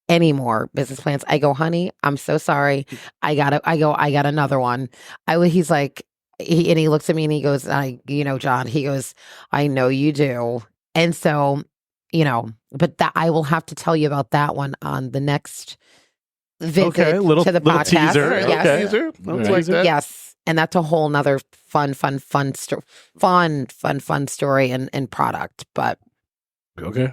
any more business plans. I go, honey, I'm so sorry. I got another one. He's like, he looks at me and he goes, John, he goes, I know you do. And so, but that I will have to tell you about that one on the next visit to the podcast. Teaser. Yes. Okay. Teaser? Like that? Yes. And that's a whole nother fun story and product. But okay.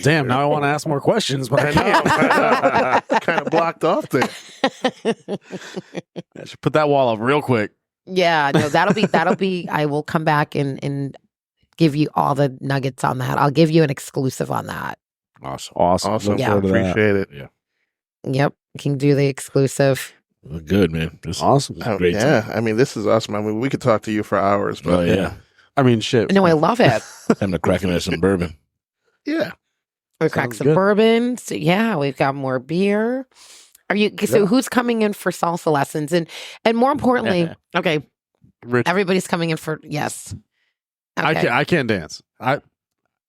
Damn, now I want to ask more questions, but I know. Kind of blocked off there. I should put that wall up real quick. Yeah, no, that'll be, I will come back and give you all the nuggets on that. I'll give you an exclusive on that. Awesome. Yeah. Appreciate it. Yeah. Yep. Can do the exclusive. Well, good, man. This is awesome. Great. Yeah. I mean, this is awesome. I mean, we could talk to you for hours, but Oh, yeah. I mean, shit. No, I love it. Time to crack into some bourbon. yeah. We crack some bourbon. So yeah, we've got more beer. So who's coming in for salsa lessons? And more importantly, okay, Rich. Everybody's coming in for, yes. Okay. I can't dance.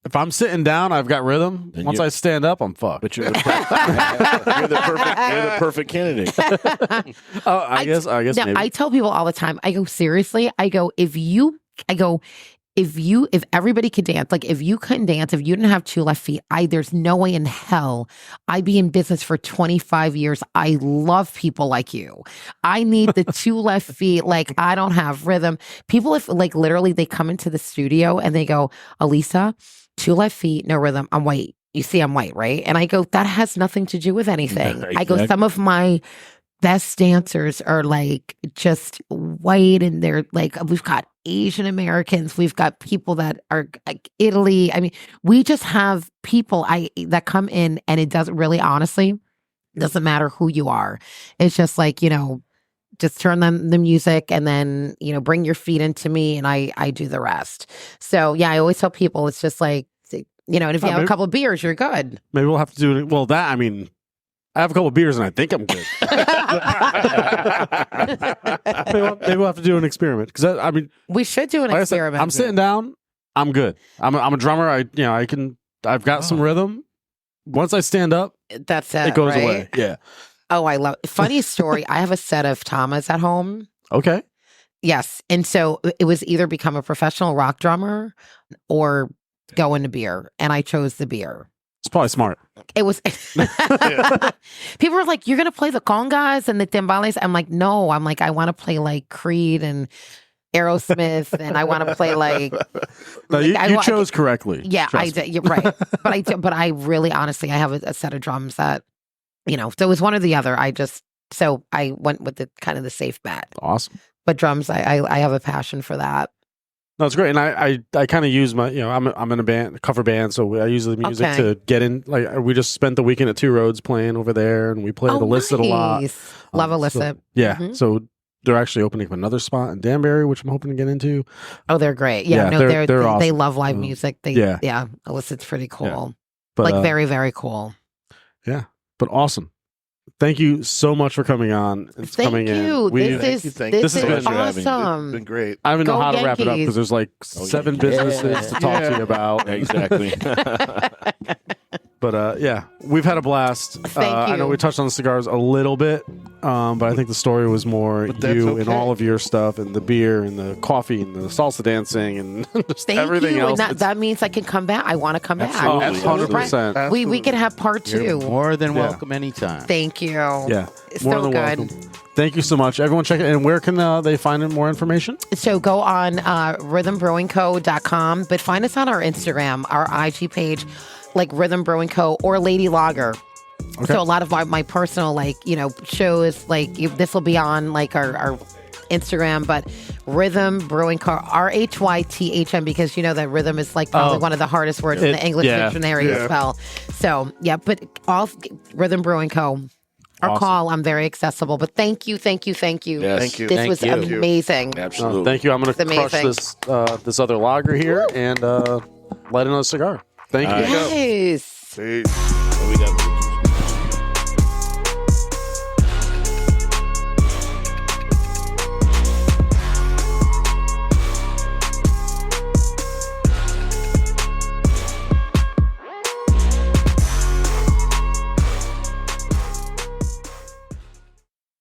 If I'm sitting down, I've got rhythm. Once I stand up, I'm fucked. But you're the perfect candidate. I guess maybe. I tell people all the time, I go, seriously, if everybody could dance, like if you couldn't dance, if you didn't have 2 left feet, there's no way in hell I'd be in business for 25 years. I love people like you. I need the 2 left feet. Like, I don't have rhythm. People, if like literally they come into the studio and they go, Elisa, 2 left feet, no rhythm. I'm white. You see, I'm white, right? And I go, that has nothing to do with anything. Exactly. I go, some of my best dancers are like just white, and they're like, we've got Asian Americans, we've got people that are like Italy. I mean, we just have people that come in, and it doesn't really, honestly, doesn't matter who you are. It's just like, just turn them the music, and then, bring your feet into me, and I do the rest. So yeah, I always tell people, it's just like, and if you have a couple of beers, you're good. Maybe we'll have to do it. Well, I have a couple of beers and I think I'm good. Maybe we'll have to do an experiment, because we should do an experiment. I'm sitting down. I'm good. I'm a drummer. I've got some rhythm. Once I stand up, that's it. It goes right? away. Yeah. Oh, I love. Funny story. I have a set of tamas at home. Okay. Yes, and so it was either become a professional rock drummer or go into beer, and I chose the beer. It's probably smart. It was. People were like, "You're gonna play the congas and the timbales." I'm like, "No." I'm like, I want to play like Creed and Aerosmith, and I want to play like. No, you chose correctly. Yeah, I did. You're right, but I really, honestly, I have a set of drums that, so it was one or the other. I just So I went with the kind of the safe bet. Awesome. But drums, I have a passion for that. No, it's great, and I kind of use my, I'm in a band, a cover band, so I use the music to get in. Like we just spent the weekend at Two Roads playing over there, and we played Illicit a lot. Love Illicit. So they're actually opening up another spot in Danbury, which I'm hoping to get into. Oh, they're great. Yeah, no, they're awesome. They love live music. Illicit's pretty cool. Yeah. But, like very, very cool. Yeah, but awesome. Thank you so much for coming on. Thank you. This is awesome. It's been great. I don't even know how to wrap it up because there's like 7 businesses to talk to you about. Exactly. But we've had a blast. Thank you. I know we touched on the cigars a little bit, but I think the story was more you and all of your stuff, and the beer, and the coffee, and the salsa dancing, and just everything else. And that means I can come back. I want to come back. Absolutely. 100%. We can have part 2. You're more than welcome anytime. Thank you. Yeah, it's more so than good. welcome. Thank you so much. Everyone check it. And where can they find more information? So go on rhythmbrewingco.com, but find us on our Instagram, our IG page, like Rhythm Brewing Co. or Lady Lager. Okay. So a lot of my personal shows, this will be on our Instagram, but Rhythm Brewing Co. RHYTHM, because you know that rhythm is probably one of the hardest words in the English dictionary as well. So but all Rhythm Brewing Co. Our call, I'm very accessible, but thank you. Yes. Thank you. This was amazing. Absolutely. Thank you. I'm going to crush this other lager here and light another cigar. Thank you. Yes. Peace. What we got?